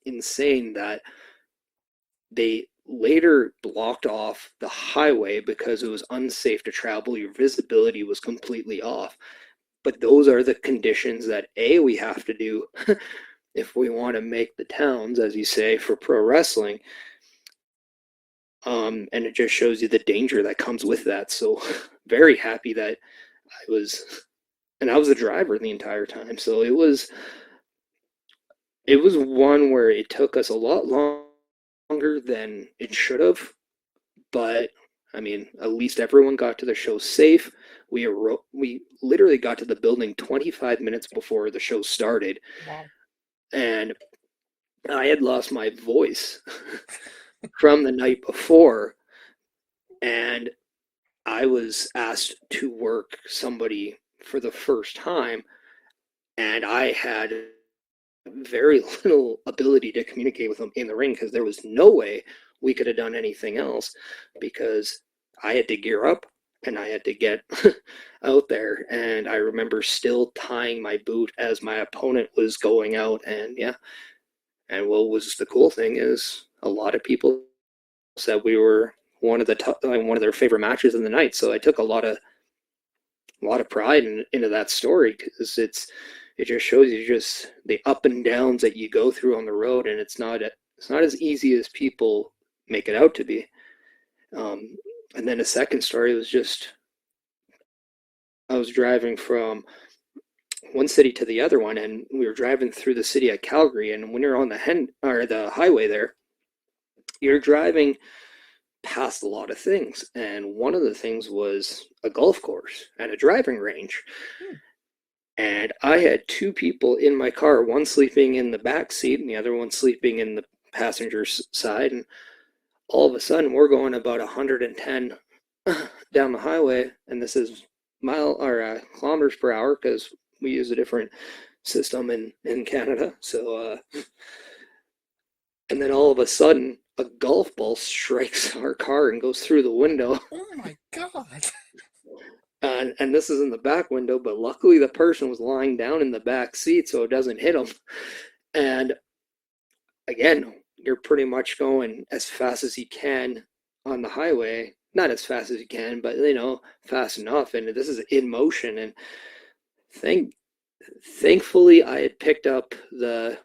insane that they later blocked off the highway because it was unsafe to travel. Your visibility was completely off. But those are the conditions that we have to do if we want to make the towns, as you say, for pro wrestling. And it just shows you the danger that comes with that. So very happy that I was the driver the entire time. So it was one where it took us a lot longer than it should have. But I mean, at least everyone got to the show safe. We literally got to the building 25 minutes before the show started. Wow. And I had lost my voice from the night before, and I was asked to work somebody for the first time, and I had very little ability to communicate with them in the ring, because there was no way we could have done anything else, because I had to gear up and I had to get out there. And I remember still tying my boot as my opponent was going out. And yeah, and what was the cool thing is a lot of people said we were one of their favorite matches of the night. So I took a lot of pride into that story, because it just shows you just the up and downs that you go through on the road, and it's not as easy as people make it out to be. And then a second story was just, I was driving from one city to the other one, and we were driving through the city of Calgary. And when you're on the highway there, you're driving past a lot of things, and one of the things was a golf course and a driving range. And I had 2 people in my car, one sleeping in the back seat and the other one sleeping in the passenger side. And all of a sudden, we're going about 110 down the highway, and this is kilometers per hour, because we use a different system in Canada. So, and then all of a sudden, a golf ball strikes our car and goes through the window. Oh my God. And this is in the back window, but luckily the person was lying down in the back seat, so it doesn't hit them. And again, you're pretty much going as fast as you can on the highway. Not as fast as you can, but fast enough. And this is in motion. And thankfully, I had picked up the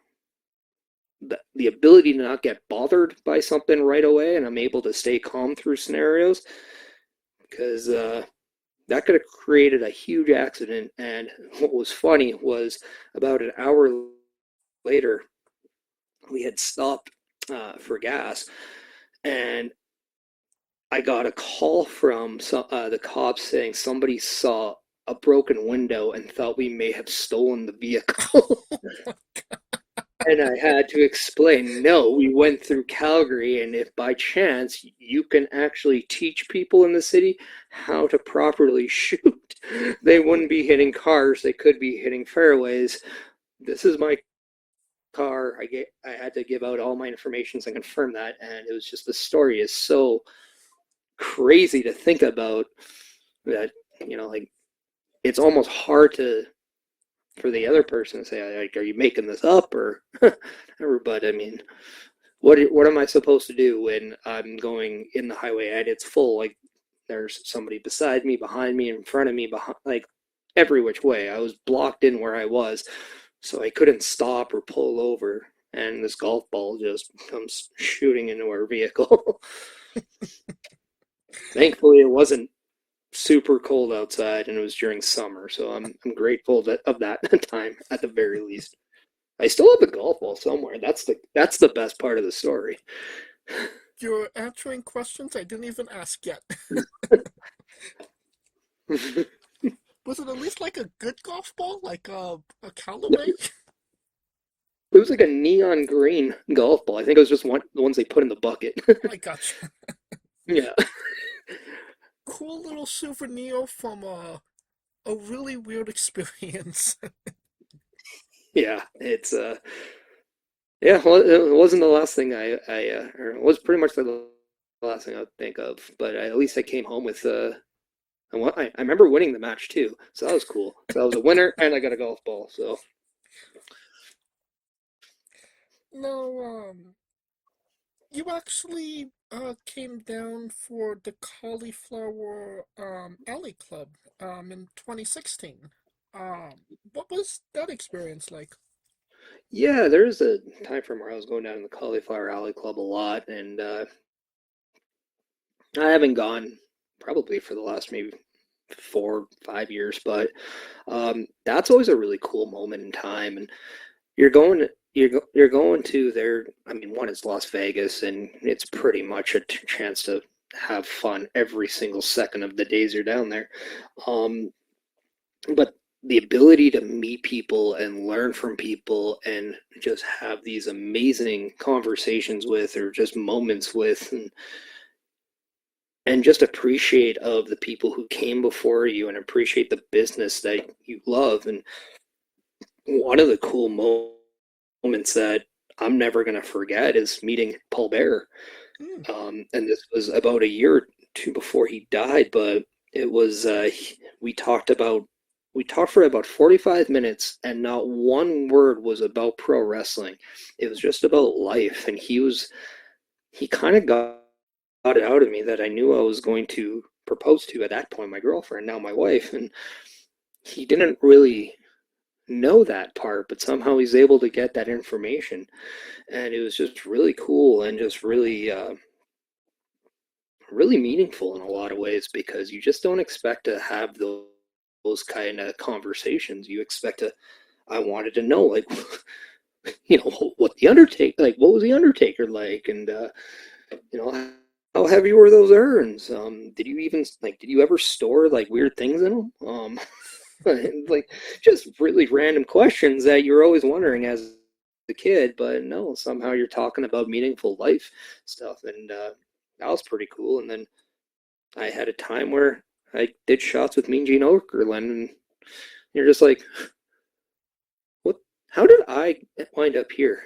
ability to not get bothered by something right away, and I'm able to stay calm through scenarios, because that could have created a huge accident. And what was funny was, about an hour later, we had stopped for gas, and I got a call from the cops saying somebody saw a broken window and thought we may have stolen the vehicle. And I had to explain, no, we went through Calgary, and if by chance you can actually teach people in the city how to properly shoot, they wouldn't be hitting cars, they could be hitting fairways. This is my car. I had to give out all my information to confirm that, and it was just, the story is so crazy to think about that, like, it's almost hard for the other person to say, like, are you making this up or whatever? But I mean, what am I supposed to do when I'm going in the highway and it's full? Like, there's somebody beside me, behind me, in front of me, behind, like, every which way. I was blocked in where I was, so I couldn't stop or pull over. And this golf ball just comes shooting into our vehicle. Thankfully, it wasn't super cold outside, and it was during summer, so I'm grateful of that time at the very least. I still have the golf ball somewhere. That's the best part of the story. You're answering questions I didn't even ask yet. Was it at least like a good golf ball, like a Callaway? It was like a neon green golf ball. I think it was just the ones they put in the bucket. I gotcha. Yeah. Cool little souvenir from a really weird experience. Yeah, it's yeah, well, it wasn't the last thing or it was pretty much the last thing I would think of, but at least I came home with I remember winning the match too, so that was cool. So I was a winner and I got a golf ball, so. No, you actually came down for the Cauliflower Alley Club in 2016. What was that experience like? Yeah, there's a time frame where I was going down in the Cauliflower Alley Club a lot, and I haven't gone probably for the last maybe 4 or 5 years, but that's always a really cool moment in time, and you're going to there. I mean, one is Las Vegas, and it's pretty much a chance to have fun every single second of the days you're down there. But the ability to meet people and learn from people and just have these amazing conversations with, or just moments with, and just appreciate of the people who came before you and appreciate the business that you love. And one of the cool moments that I'm never going to forget is meeting Paul Bear. And this was about a year or two before he died, but it was, we talked for about 45 minutes, and not one word was about pro wrestling. It was just about life, and he kind of got it out of me that I knew I was going to propose to at that point, my girlfriend, now my wife, and he didn't really know that part, but somehow he's able to get that information, and it was just really cool and just really really meaningful in a lot of ways, because you just don't expect to have those kind of conversations. You expect I wanted to know, like, what was the Undertaker like, and how heavy were those urns? Did you ever store like weird things in them? Like, just really random questions that you're always wondering as a kid, but no, somehow you're talking about meaningful life stuff, and that was pretty cool. And then I had a time where I did shots with Mean Gene Okerlund, and you're just like, what? How did I wind up here?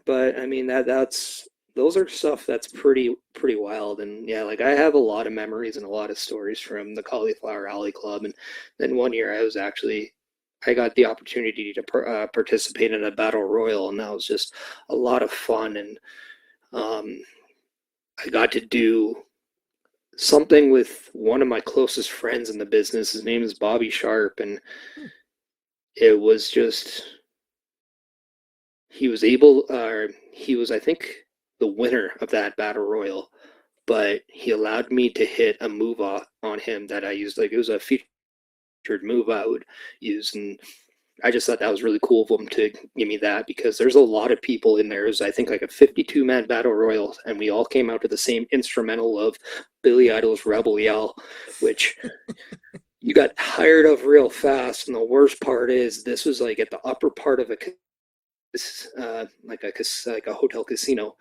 But I mean, those are stuff that's pretty wild. And yeah, like, I have a lot of memories and a lot of stories from the Cauliflower Alley Club. And then one year I got the opportunity to participate in a battle royal, and that was just a lot of fun. And I got to do something with one of my closest friends in the business. His name is Bobby Sharp, and it was just, he was, I think, the winner of that battle royal, but he allowed me to hit a move on him that I used. Like, it was a featured move I would use, and I just thought that was really cool of them to give me that, because there's a lot of people in there. There's, I think, like a 52-man battle royal, and we all came out to the same instrumental of Billy Idol's Rebel Yell, which you got tired of real fast. And the worst part is this was like at the upper part of like a hotel casino,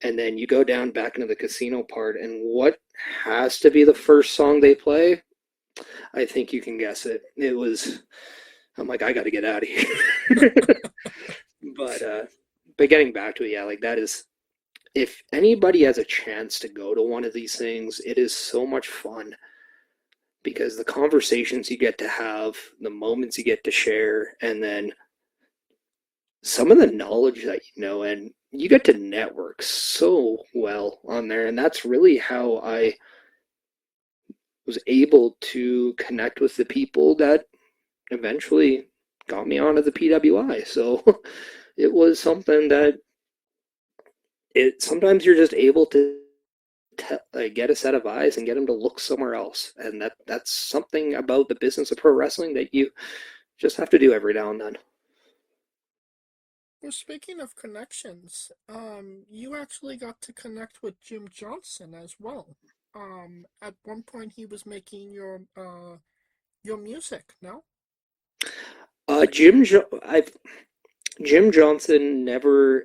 and then you go down back into the casino part, and what has to be the first song they play? I think you can guess it. It was, I'm like, I got to get out of here. But getting back to it, yeah, like that is, if anybody has a chance to go to one of these things, it is so much fun, because the conversations you get to have, the moments you get to share, and then some of the knowledge that you know, and you get to network so well on there. And that's really how I was able to connect with the people that eventually got me onto the PWI. So it was something that sometimes you're just able to get a set of eyes and get them to look somewhere else. And that's something about the business of pro wrestling that you just have to do every now and then. Well, speaking of connections, you actually got to connect with Jim Jonhson as well. At one point he was making your music, no? Jim Jonhson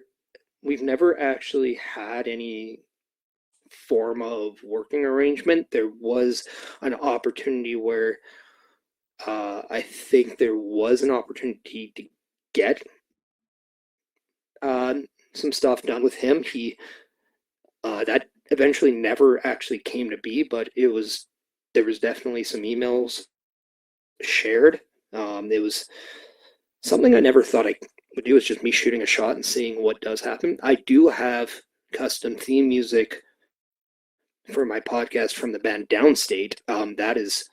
we've never actually had any form of working arrangement. There was an opportunity where I think there was an opportunity to get some stuff done with him. That eventually never actually came to be, but there was definitely some emails shared. It was something I never thought I would do. It's just me shooting a shot and seeing what does happen. I do have custom theme music for my podcast from the band Downstate. That is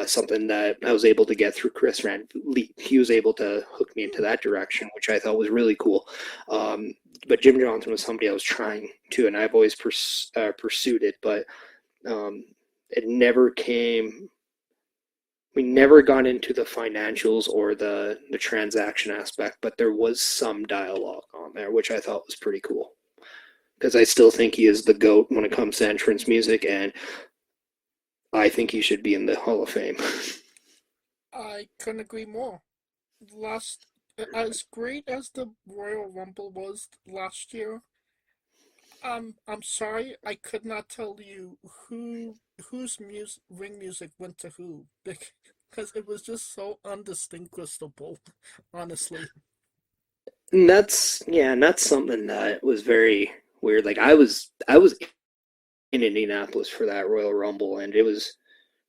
something that I was able to get through Chris Rand. He was able to hook me into that direction, which I thought was really cool. But Jim Jonhson was somebody I was trying to, and I've always pursued it, but it never came. We never got into the financials or the transaction aspect, but there was some dialogue on there, which I thought was pretty cool, because I still think he is the GOAT when it comes to entrance music, and I think he should be in the Hall of Fame. I couldn't agree more. As great as the Royal Rumble was last year, I'm sorry I could not tell you whose ring music went to who, because it was just so undistinguishable, honestly. And that's something that was very weird. Like I was in Indianapolis for that Royal Rumble, and it was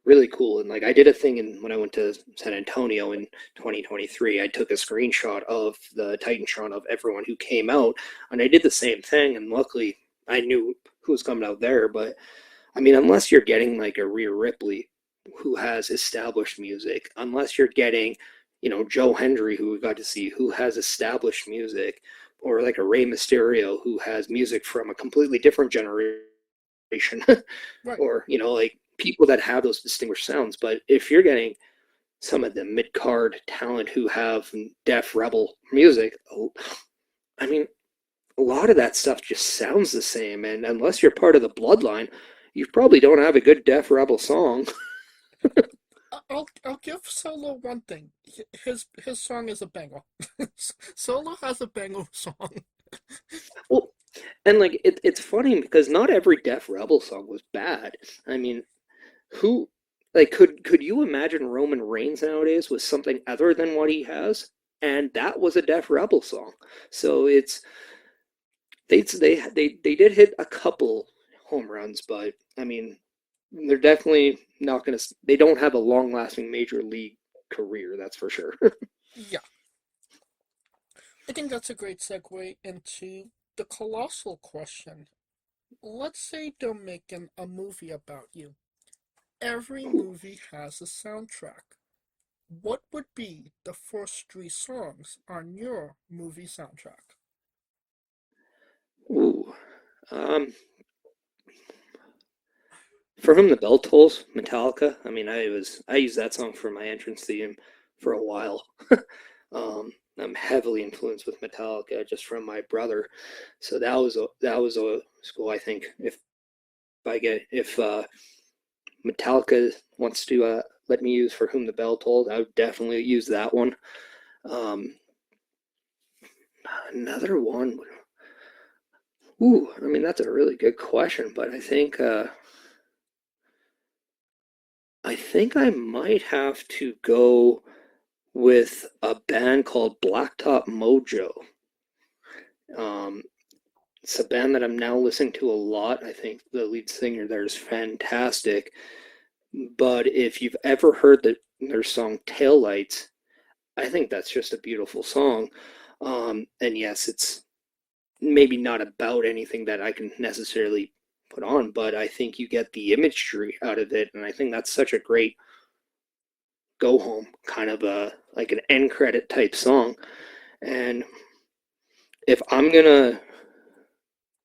really cool. And like I did a thing when I went to San Antonio in 2023, I took a screenshot of the Titantron of everyone who came out, and I did the same thing. And luckily, I knew who was coming out there. But I mean, unless you're getting like a Rhea Ripley who has established music, unless you're getting, Joe Hendry, who we got to see, who has established music, or like a Rey Mysterio who has music from a completely different generation, Right. or like people that have those distinguished sounds. But if you're getting some of the mid-card talent who have Def Rebel music, I mean, a lot of that stuff just sounds the same, and unless you're part of the bloodline, you probably don't have a good Def Rebel song. I'll give Solo one thing. His song is a banger. Solo has a banger song. Well, and like it's funny because not every Def Rebel song was bad. I mean, could you imagine Roman Reigns nowadays with something other than what he has? And that was a Def Rebel song. So they did hit a couple home runs, but I mean, they're definitely not going to. They don't have a long-lasting major league career, that's for sure. Yeah. I think that's a great segue into the colossal question. Let's say they're making a movie about you. Every movie has a soundtrack. What would be the first 3 songs on your movie soundtrack? Ooh, For Whom the Bell Tolls, Metallica. I mean, I used that song for my entrance theme for a while. I'm heavily influenced with Metallica just from my brother. So that was a school. I think if Metallica wants to let me use For Whom the Bell Tolls, I would definitely use that one. Another one. Ooh, I mean, that's a really good question, but I think I might have to go with a band called Blacktop Mojo. It's a band that I'm now listening to a lot. I think the lead singer there is fantastic. But if you've ever heard their song Taillights, I think that's just a beautiful song. And yes, it's maybe not about anything that I can necessarily put on, but I think you get the imagery out of it. And I think that's such a great go home, kind of like an end credit type song. And if I'm going to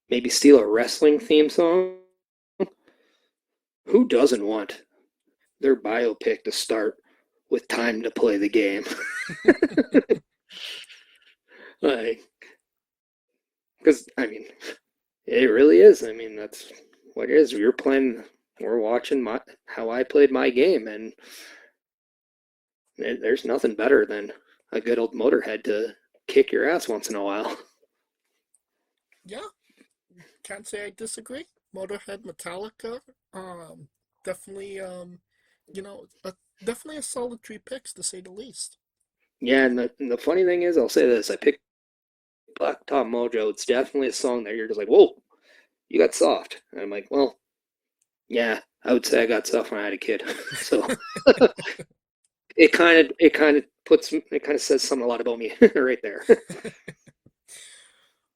maybe steal a wrestling theme song, who doesn't want their biopic to start with Time to Play the Game? Like, because, I mean, it really is. I mean, that's what it is. We're watching how I played my game, and there's nothing better than a good old Motorhead to kick your ass once in a while. Yeah, can't say I disagree. Motorhead, Metallica, definitely, definitely a solid 3 picks to say the least. Yeah, and the funny thing is, I'll say this: I picked Blacktop Mojo. It's definitely a song that you're just like, whoa, you got soft. And I'm like, well, yeah, I would say I got soft when I had a kid. So it kind of says something a lot about me right there.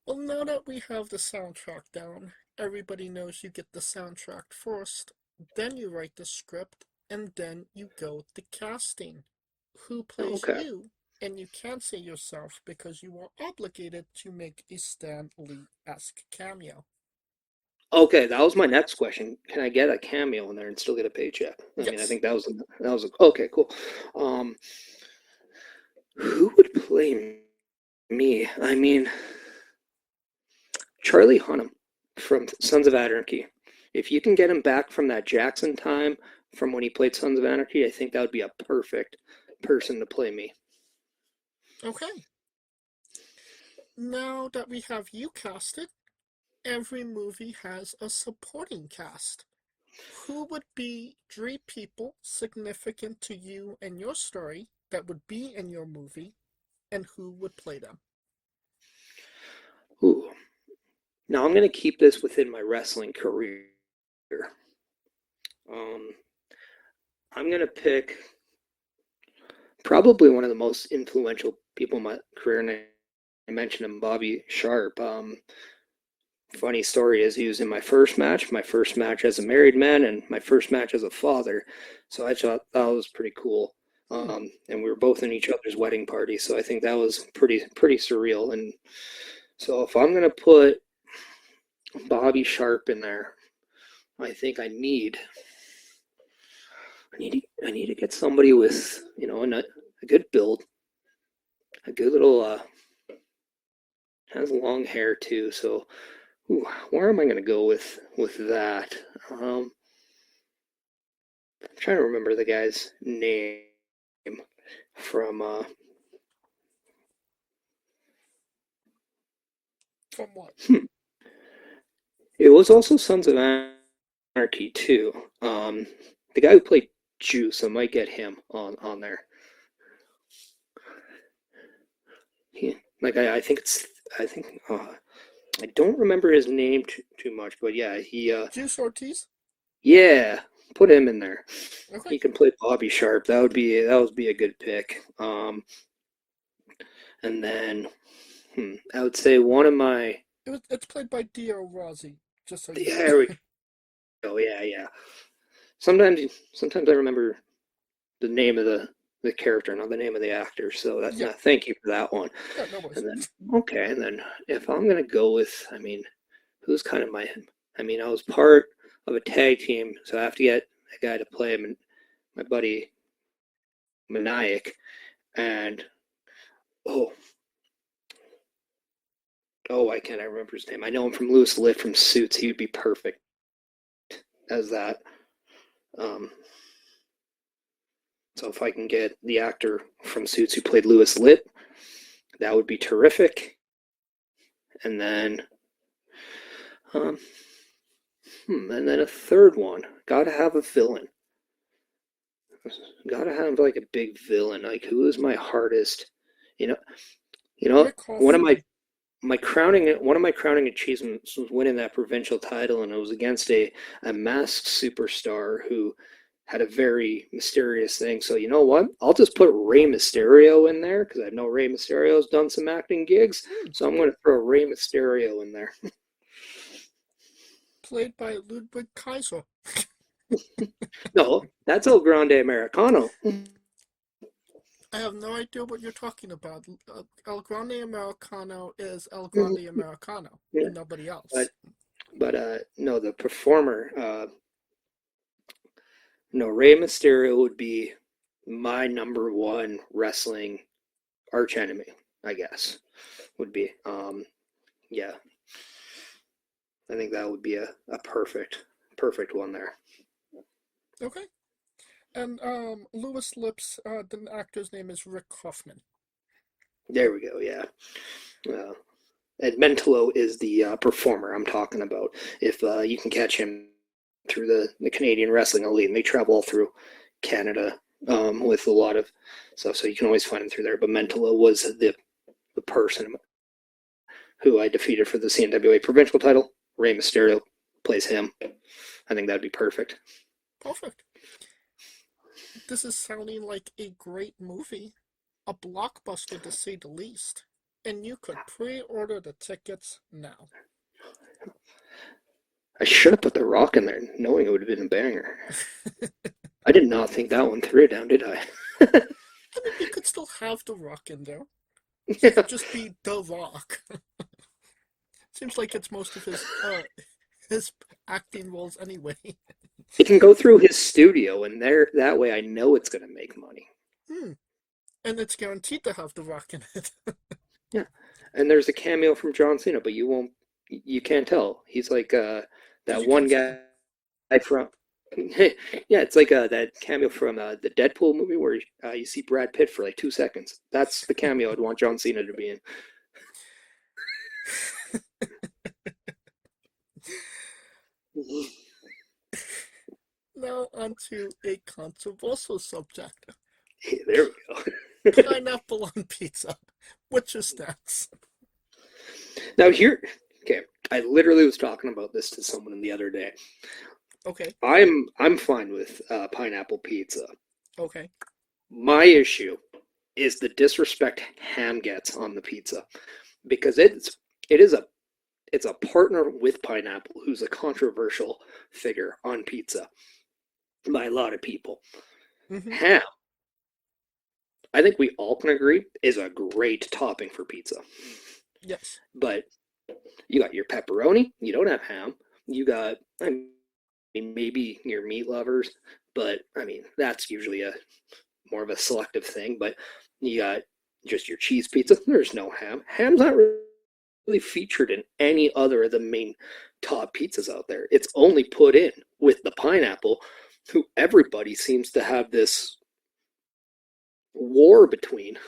Well, now that we have the soundtrack down, everybody knows you get the soundtrack first, then you write the script, and then you go to casting. Who plays Okay. you? And you can't say yourself because you are obligated to make a Stan Lee-esque cameo. Okay, that was my next question. Can I get a cameo in there and still get a paycheck? I mean, I Yes. think that was okay, cool. Who would play me? I mean, Charlie Hunnam from Sons of Anarchy. If you can get him back from that Jackson time from when he played Sons of Anarchy, I think that would be a perfect person to play me. Okay. Now that we have you casted, every movie has a supporting cast. Who would be 3 people significant to you and your story that would be in your movie, and who would play them? Ooh. Now I'm going to keep this within my wrestling career. I'm going to pick probably one of the most influential people in my career, and I mentioned him, Bobby Sharp. Funny story is he was in my first match as a married man, and my first match as a father. So I thought that was pretty cool. And we were both in each other's wedding party, so I think that was pretty surreal. And so if I'm gonna put Bobby Sharp in there, I think I need to get somebody with a good build, a good little has long hair too. So where am I going to go with that? I'm trying to remember the guy's name from what? It was also Sons of Anarchy too. The guy who played Juice, I might get him on there. I don't remember his name too much, but yeah, Juice Ortiz? Yeah, put him in there. Okay. He can play Bobby Sharp. That would be a good pick. And then I would say one of my It's played by Dio Rossi. Just so you know. there we go. Yeah. Sometimes I remember the name of the character, not the name of the actor. So thank you for that one. Yeah, no worries. And then if I'm gonna go with, who's kind of I was part of a tag team, so I have to get a guy to play him, and my buddy Maniac, and I can't remember his name. I know him from Louis Litt from Suits. He would be perfect as that. So if I can get the actor from Suits who played Louis Litt, that would be terrific. And then, and then a third one. Gotta have a villain. Gotta have like a big villain. Like, who is my hardest? One of my crowning achievements was winning that provincial title, and it was against a masked superstar who had a very mysterious thing. So you know what? I'll just put Rey Mysterio in there because I know Rey Mysterio's done some acting gigs. So I'm going to throw Rey Mysterio in there. Played by Ludwig Kaiser. No, that's El Grande Americano. I have no idea what you're talking about. El Grande Americano is El Grande Americano, Yeah. and nobody else. But no, the performer, Rey Mysterio would be my number one wrestling archenemy, I guess, would be. Yeah. I think that would be a perfect one there. Okay. And Louis Lipp's the actor's name is Rick Hoffman. There we go, yeah. Ed Mentolo is the performer I'm talking about. If you can catch him through the Canadian Wrestling Elite, and they travel all through Canada with a lot of stuff, so you can always find him through there. But Mentolo was the person who I defeated for the CNWA provincial title. Rey Mysterio plays him. I think that'd be perfect. Perfect. This is sounding like a great movie, a blockbuster to say the least, and you could pre-order the tickets now. I should have put The Rock in there, knowing it would have been a banger. I did not think that one through down, did I? I mean, you could still have The Rock in there. It could just be The Rock. Seems like it's most of his acting roles anyway. It can go through his studio, and that way I know it's going to make money. And it's guaranteed to have The Rock in it. Yeah, and there's a cameo from John Cena, but you can't tell. He's like that one guy from. Yeah, it's like that cameo from the Deadpool movie where you see Brad Pitt for like 2 seconds. That's the cameo I'd want John Cena to be in. Now onto a controversial subject. Hey, there we go. Pineapple on pizza. What's your stance? Now I literally was talking about this to someone the other day. Okay. I'm fine with pineapple pizza. Okay. My issue is the disrespect ham gets on the pizza, because it's a partner with pineapple who's a controversial figure on pizza by a lot of people. Mm-hmm. Ham, I think we all can agree, is a great topping for pizza. Yes. But you got your pepperoni, you don't have ham. You got, maybe your meat lovers, but that's usually more of a selective thing. But you got just your cheese pizza. There's no ham. Ham's not really featured in any other of the main top pizzas out there. It's only put in with the pineapple, who everybody seems to have this war between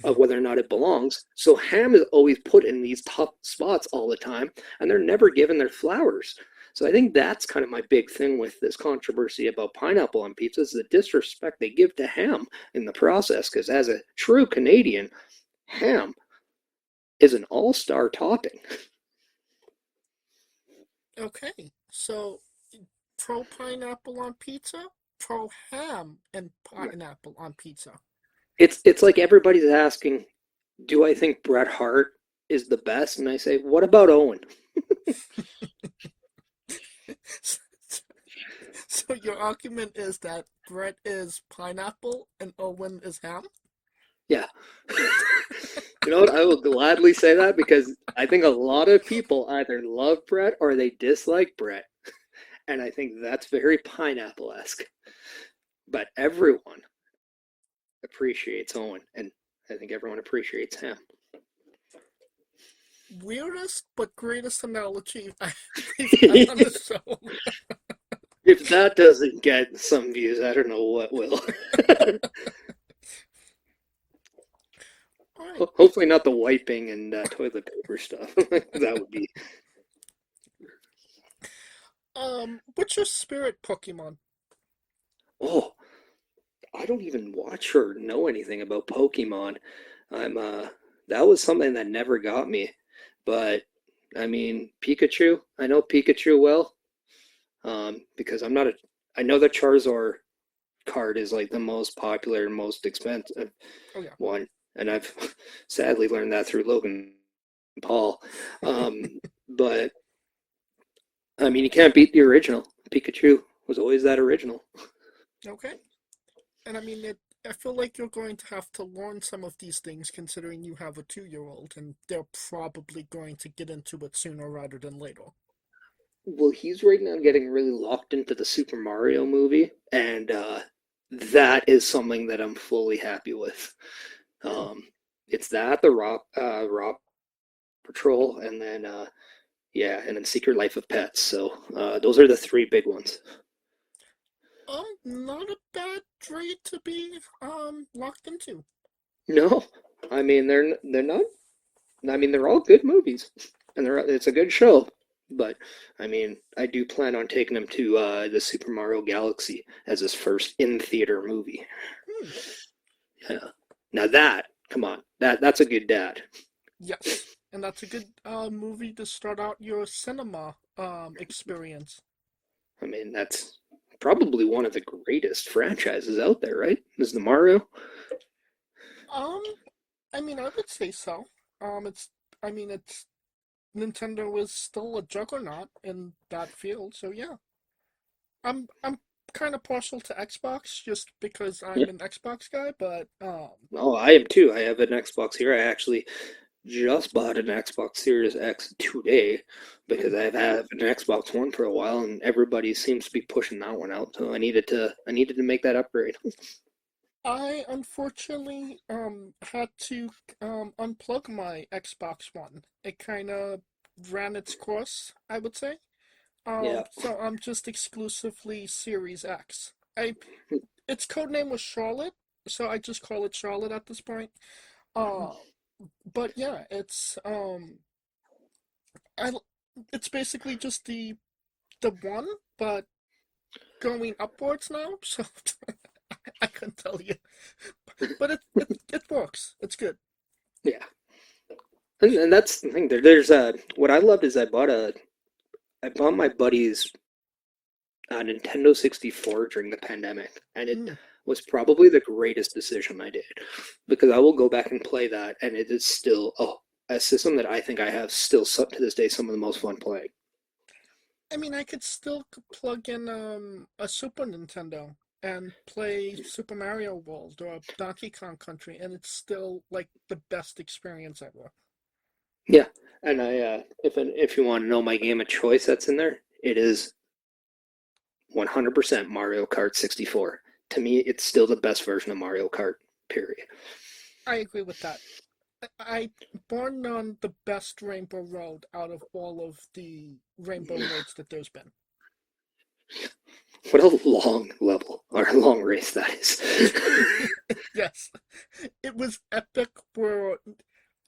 of whether or not it belongs. So ham is always put in these top spots all the time, and they're never given their flowers. So I think that's kind of my big thing with this controversy about pineapple on pizza, is the disrespect they give to ham in the process. Because as a true Canadian, ham is an all-star topping. Okay, so pro pineapple on pizza, pro ham and pineapple on pizza. It's like everybody's asking, do I think Bret Hart is the best? And I say, what about Owen? So your argument is that Bret is pineapple and Owen is ham? Yeah. You know what? I will gladly say that, because I think a lot of people either love Bret or they dislike Bret. And I think that's very pineapple-esque. But everyone appreciates Owen. And I think everyone appreciates him. Weirdest but greatest analogy we've had on the show. If that doesn't get some views, I don't know what will. All right. Hopefully not the wiping and toilet paper stuff. That would be... What's your spirit Pokemon? Oh, I don't even watch or know anything about Pokemon. That was something that never got me. But I mean, Pikachu, I know Pikachu well. Because I know the Charizard card is like the most popular and most expensive one. And I've sadly learned that through Logan Paul. But I mean, you can't beat the original. Pikachu was always that original. Okay. And I mean, I feel like you're going to have to learn some of these things considering you have a 2-year-old, and they're probably going to get into it sooner rather than later. Well, he's right now getting really locked into the Super Mario movie, and that is something that I'm fully happy with. It's that, the Rock Patrol, and then and then Secret Life of Pets. So those are the 3 big ones. Not a bad trade to be locked into. No, I mean they're not. I mean they're all good movies, and it's a good show. But I mean, I do plan on taking him to the Super Mario Galaxy as his first in-theater movie. Yeah. Now come on, that's a good dad. Yes, and that's a good movie to start out your cinema experience. I mean, that's probably one of the greatest franchises out there, right? Is the Mario? I mean, I would say so. It's Nintendo is still a juggernaut in that field, so yeah. I'm kind of partial to Xbox just because I'm an Xbox guy, but Oh, I am too. I have an Xbox here. I actually just bought an Xbox Series X today because I've had an Xbox One for a while, and everybody seems to be pushing that one out. So I needed to make that upgrade. I unfortunately had to unplug my Xbox One. It kind of ran its course, I would say. So I'm just exclusively Series X. Its codename was Charlotte, so I just call it Charlotte at this point. But yeah, it's basically just the one, but going upwards now. So I couldn't tell you, but it works. It's good. Yeah, and that's the thing. There's what I loved is I bought my buddy's Nintendo 64 during the pandemic, and it was probably the greatest decision I did because I will go back and play that, and it is still a system that I think I have still to this day some of the most fun playing. I mean, I could still plug in a Super Nintendo and play Super Mario World or Donkey Kong Country, and it's still like the best experience ever. Yeah, and if you want to know my game of choice that's in there, it is 100% Mario Kart 64. To me, it's still the best version of Mario Kart, period. I agree with that. I born on the best Rainbow Road out of all of the Rainbow Roads that there's been. What a long level, or a long race that is. Yes. It was epic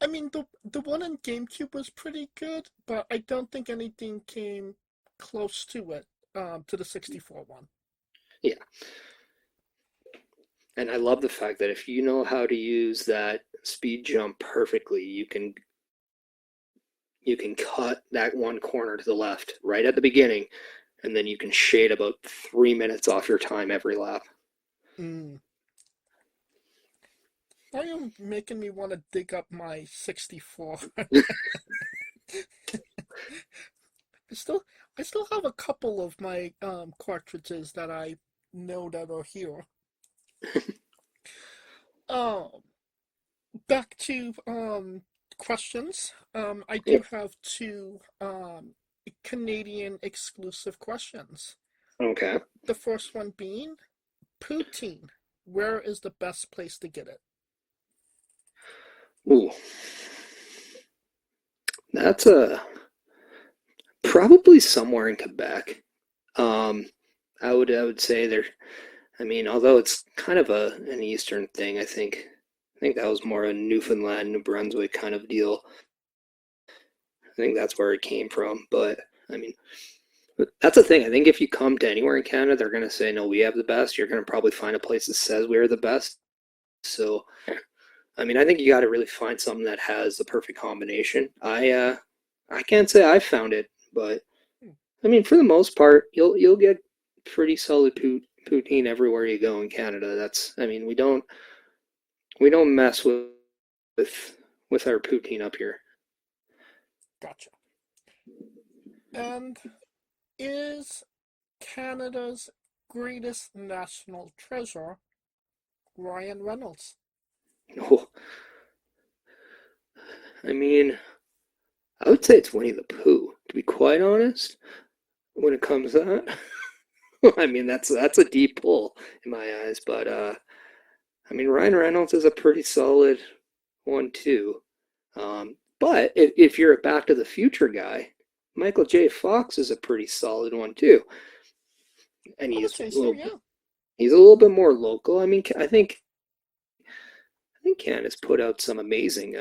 I mean, the one on GameCube was pretty good, but I don't think anything came close to it, to the 64 one. Yeah. And I love the fact that if you know how to use that speed jump perfectly, you can cut that one corner to the left right at the beginning, and then you can shade about 3 minutes off your time every lap. Now you're making me want to dig up my 64. I still have a couple of my cartridges that I know that are here. Back to questions. I do have 2 Canadian exclusive questions. Okay. The first one being poutine. Where is the best place to get it? Ooh, that's probably somewhere in Quebec. I would say there. I mean, although it's kind of an Eastern thing, I think that was more a Newfoundland, New Brunswick kind of deal. I think that's where it came from. But I mean, that's the thing. I think if you come to anywhere in Canada, they're gonna say, no, we have the best. You're gonna probably find a place that says we're the best. So, I mean, I think you got to really find something that has the perfect combination. I can't say I found it, but I mean, for the most part, you'll get pretty solid poutine everywhere you go in Canada. That's, I mean, we don't mess with our poutine up here. Gotcha. And is Canada's greatest national treasure Ryan Reynolds? Oh, I mean, I would say it's Winnie the Pooh, to be quite honest, when it comes to that. I mean, that's a deep pull in my eyes, but I mean, Ryan Reynolds is a pretty solid one too. But if you're a Back to the Future guy, Michael J. Fox is a pretty solid one too, and he's a little bit more local. I mean, I think Canada's put out some amazing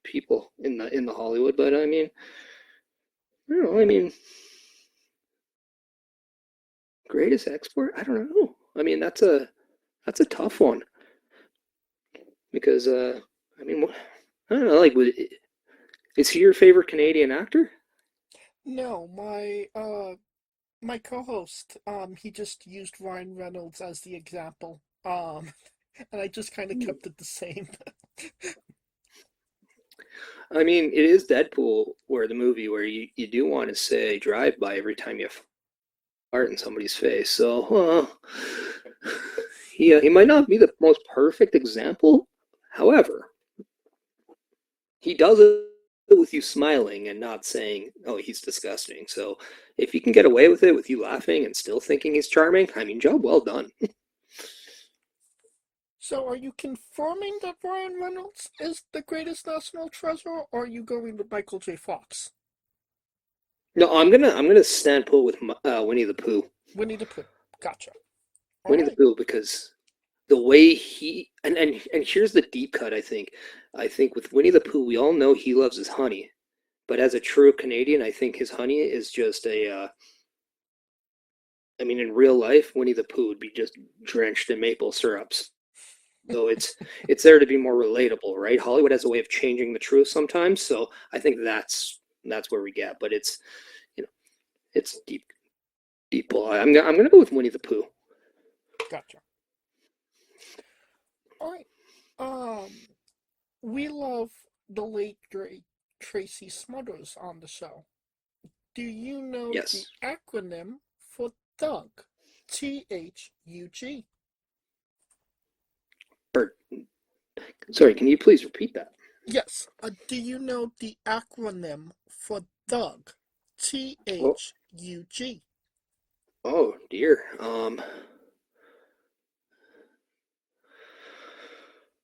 people in the Hollywood, but I mean, I don't know. I mean, greatest export? I don't know. I mean, that's a tough one because I mean, I don't know. Like, is he your favorite Canadian actor? No, my co-host, he just used Ryan Reynolds as the example. And I just kind of kept it the same. I mean, it is Deadpool, where the movie where you do want to say drive by every time you fart in somebody's face. So, he might not be the most perfect example. However, he does it with you smiling and not saying, "Oh, he's disgusting." So, if you can get away with it with you laughing and still thinking he's charming, I mean, job well done. So are you confirming that Ryan Reynolds is the greatest national treasure, or are you going with Michael J. Fox? No, I'm gonna stand pull with Winnie the Pooh. Winnie the Pooh. Gotcha. Winnie the Pooh, because the way he and here's the deep cut. I think with Winnie the Pooh, we all know he loves his honey, but as a true Canadian, I think his honey is just a. I mean, in real life, Winnie the Pooh would be just drenched in maple syrups. So it's there to be more relatable, right? Hollywood has a way of changing the truth sometimes, so I think that's where we get. But it's it's deep pull. I'm gonna go with Winnie the Pooh. Gotcha. All right. We love the late great Tracy Smothers on the show. Do you know the acronym for Thug? THUG. Sorry, can you please repeat that? Yes. Do you know the acronym for Thug? THUG. Oh dear.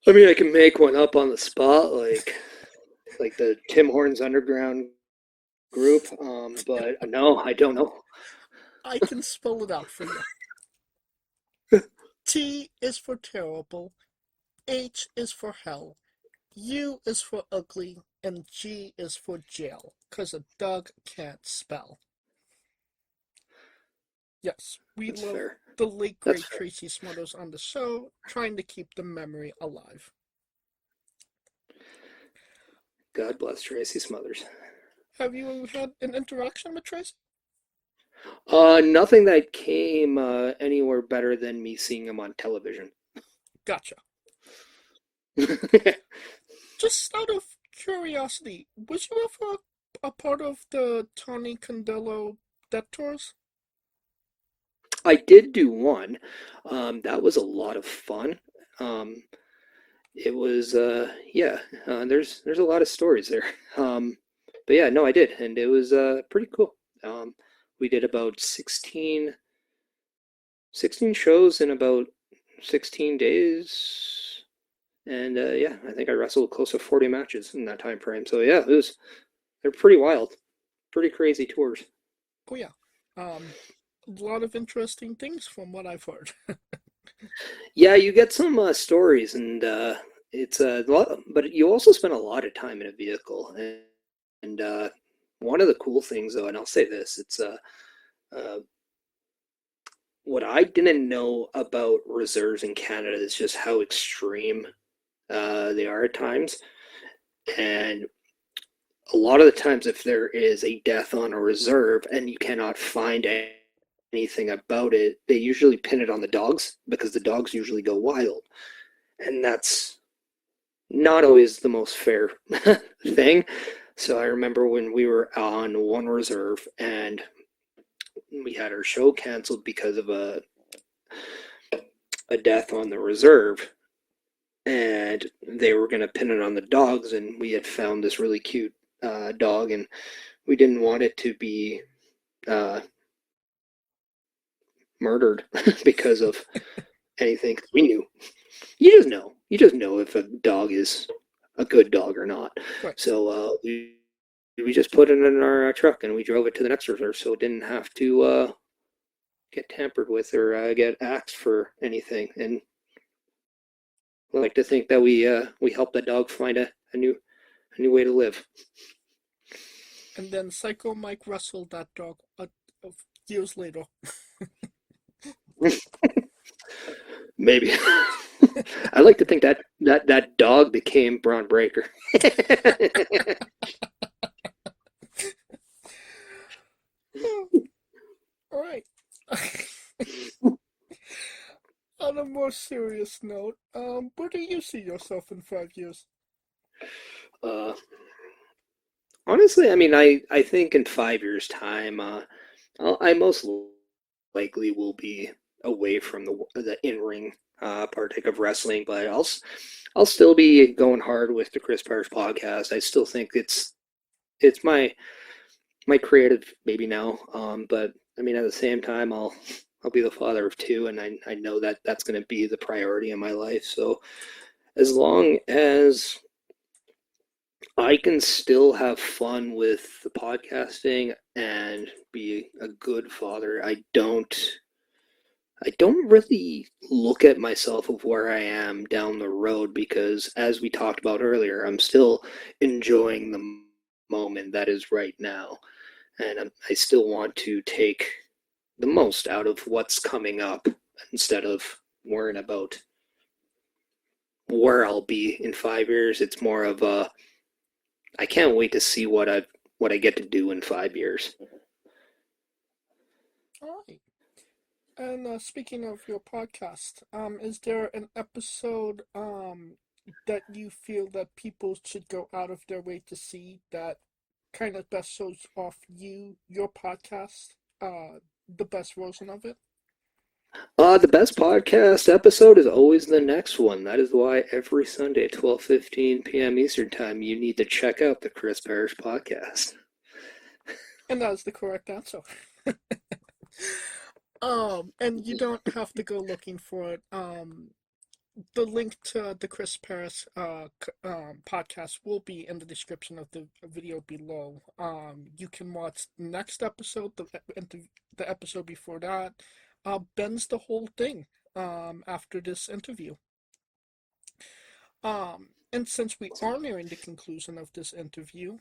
I mean, I can make one up on the spot, like the Tim Hortons Underground group. But no, I don't know. I can spell it out for you. T is for terrible. H is for hell, U is for ugly, and G is for jail, because a dog can't spell. Yes, we love the late great Tracy Smothers on the show, trying to keep the memory alive. God bless Tracy Smothers. Have you had an interaction with Tracy? Nothing that came anywhere better than me seeing him on television. Gotcha. Just out of curiosity, was you ever a part of the Tony Condello Death Tours? I did do one. That was a lot of fun. It was there's a lot of stories there. But yeah, no, I did, and it was pretty cool. We did about 16 shows in about 16 days. And yeah, I think I wrestled close to 40 matches in that time frame. So yeah, they're pretty wild, pretty crazy tours. Oh yeah, a lot of interesting things from what I've heard. Yeah, you get some stories, and it's a lot, but you also spend a lot of time in a vehicle. And one of the cool things, though, and I'll say this, it's what I didn't know about reserves in Canada is just how extreme they are at times. And a lot of the times, if there is a death on a reserve and you cannot find anything about it, they usually pin it on the dogs because the dogs usually go wild. And that's not always the most fair thing. So I remember when we were on one reserve and we had our show canceled because of a death on the reserve, and they were going to pin it on the dogs, and we had found this really cute dog, and we didn't want it to be murdered because of anything. We knew. You just know if a dog is a good dog or not. Right. So we just put it in our truck and we drove it to the next reserve, so it didn't have to get tampered with or get axed for anything. And I like to think that we helped that dog find a new way to live. And then Psycho Mike wrestled that dog years later. Maybe. I like to think that dog became Braun Breaker. All right. On a more serious note, where do you see yourself in 5 years? Honestly, I mean, I think in 5 years' time, I most likely will be away from the in-ring partake of wrestling, but I'll still be going hard with the Chris Parrish podcast. I still think it's my creative baby now. But I mean, at the same time, I'll be the father of two, and I know that that's going to be the priority in my life. So as long as I can still have fun with the podcasting and be a good father, I don't really look at myself of where I am down the road, because as we talked about earlier, I'm still enjoying the moment that is right now. And I still want to take the most out of what's coming up instead of worrying about where I'll be in 5 years. It's more of I can't wait to see what I get to do in 5 years. All right. And speaking of your podcast, is there an episode that you feel that people should go out of their way to see that kind of best shows off your podcast, the best version of it? The best podcast episode is always the next one. That is why every Sunday at 12:15 p.m. Eastern Time, you need to check out the Chris Parrish podcast. And that is the correct answer. And you don't have to go looking for it. The link to the Chris Parrish podcast will be in the description of the video below. You can watch the next episode, the episode before that. Ben's the whole thing after this interview. And since we are nearing the conclusion of this interview,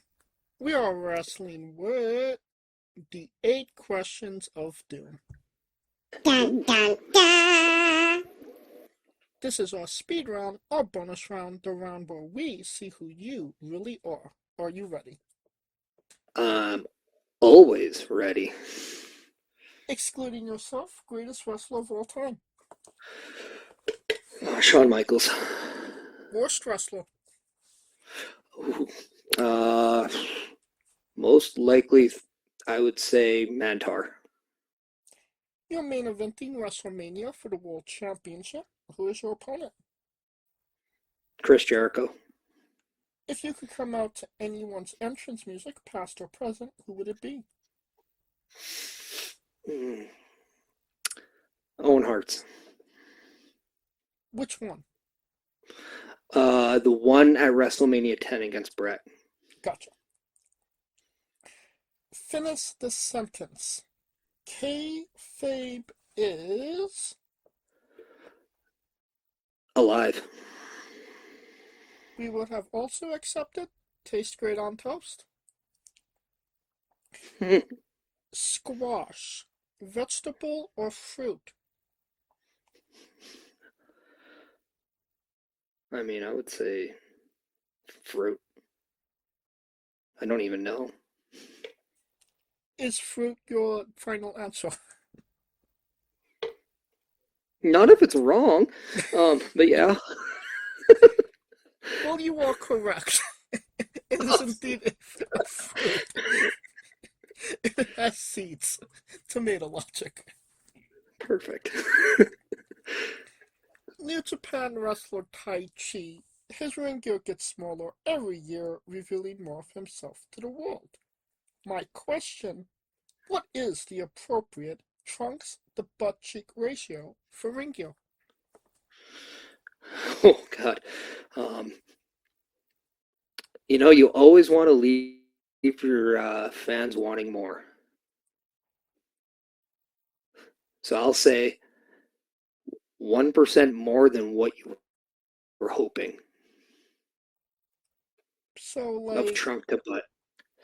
we are wrestling with the 8 questions of doom. Dun, dun, dun. This is our speed round, our bonus round, the round where we see who you really are. Are you ready? Always ready. Excluding yourself, greatest wrestler of all time. Shawn Michaels. Worst wrestler. Ooh. Most likely, I would say Mantar. You're main eventing WrestleMania for the World Championship. Who is your opponent? Chris Jericho. If you could come out to anyone's entrance music, past or present, who would it be? Owen Hart's. Which one? The one at WrestleMania 10 against Brett. Gotcha. Finish the sentence. Kayfabe is alive. We would have also accepted taste great on toast. Squash, vegetable or fruit? I mean, I would say fruit. I don't even know. Is fruit your final answer? Not if it's wrong. But yeah. Well, you are correct. It is indeed a fruit. It has seeds. Tomato logic. Perfect. New Japan wrestler Tai Chi. His ring gear gets smaller every year, revealing more of himself to the world. My question, what is the appropriate trunks to butt cheek ratio for ring gear? Oh, God. You always want to leave your fans wanting more. So I'll say 1% more than what you were hoping. So, of trunk to butt.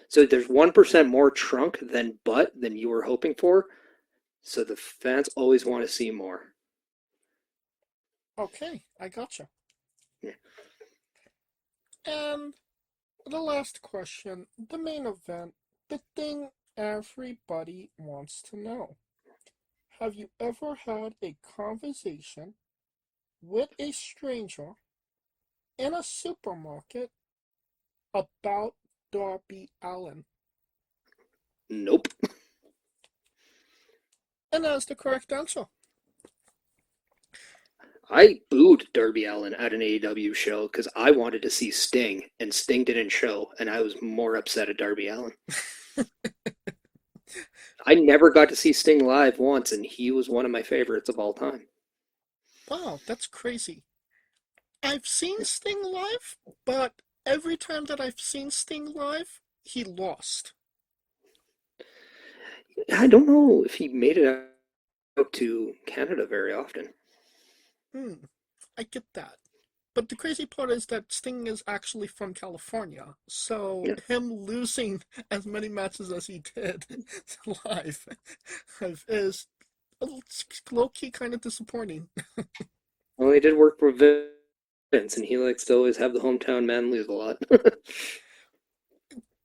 So there's 1% more trunk than butt than you were hoping for. So the fans always want to see more. Okay, I gotcha. Yeah. And the last question, the main event, the thing everybody wants to know. Have you ever had a conversation with a stranger in a supermarket about Darby Allin? Nope. And that's the correct answer. I booed Darby Allin at an AEW show because I wanted to see Sting, and Sting didn't show, and I was more upset at Darby Allin. I never got to see Sting live once, and he was one of my favorites of all time. Wow, that's crazy. I've seen Sting live, but every time that I've seen Sting live, he lost. I don't know if he made it out to Canada very often. I get that. But the crazy part is that Sting is actually from California, so him losing as many matches as he did live is low-key kind of disappointing. Well, he did work for Vince, and he likes to always have the hometown man lose a lot.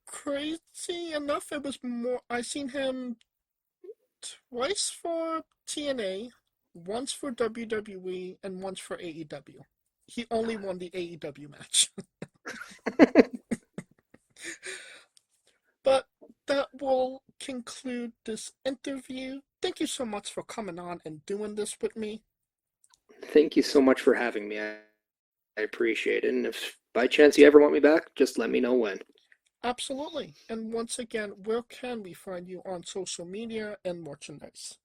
Crazy enough, it was more. I seen him twice for TNA, once for WWE, and once for AEW. He only won the AEW match. But that will conclude this interview. Thank you so much for coming on and doing this with me. Thank you so much for having me. I appreciate it. And if by chance you ever want me back, just let me know when. Absolutely. And once again, where can we find you on social media and merchandise?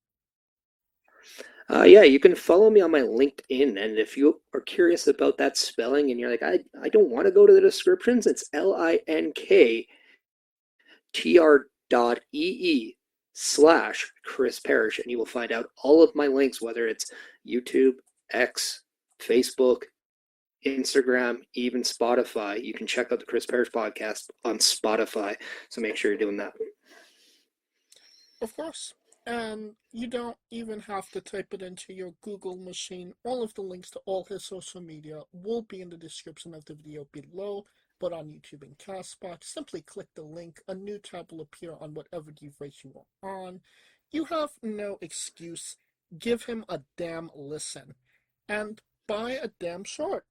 Yeah, you can follow me on my LinkedIn. And if you are curious about that spelling and you're like, I don't want to go to the descriptions, it's linktr.ee/Chris Parrish. And you will find out all of my links, whether it's YouTube, X, Facebook, Instagram, even Spotify. You can check out the Chris Parrish podcast on Spotify. So make sure you're doing that. Of course. And you don't even have to type it into your Google machine. All of the links to all his social media will be in the description of the video below, but on YouTube and Castbox, simply click the link. A new tab will appear on whatever device you are on. You have no excuse. Give him a damn listen. And buy a damn short.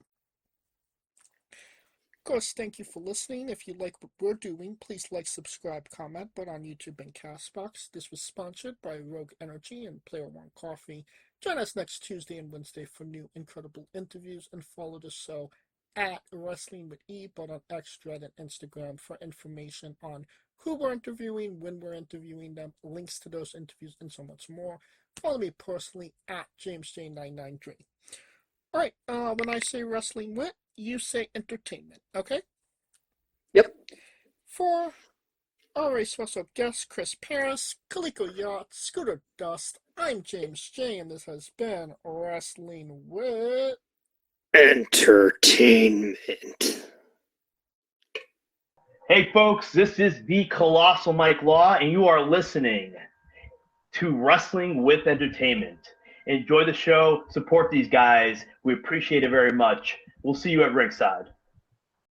Of course, thank you for listening. If you like what we're doing, please like, subscribe, comment, but on YouTube and Castbox. This was sponsored by Rogue Energy and Player One Coffee. Join us next Tuesday and Wednesday for new incredible interviews, and follow the show at Wrestling with E, but on X, Thread, and Instagram for information on who we're interviewing, when we're interviewing them, links to those interviews, and so much more. Follow me personally at JamesJ993. Alright, when I say Wrestling Wit, you say entertainment, okay? Yep. For our special guest, Chris Paris, Kaliko Yacht, Scooter Dust, I'm James J, and this has been Wrestling with Entertainment. Hey folks, this is the Colossal Mike Law, and you are listening to Wrestling with Entertainment. Enjoy the show, support these guys. We appreciate it very much. We'll see you at ringside.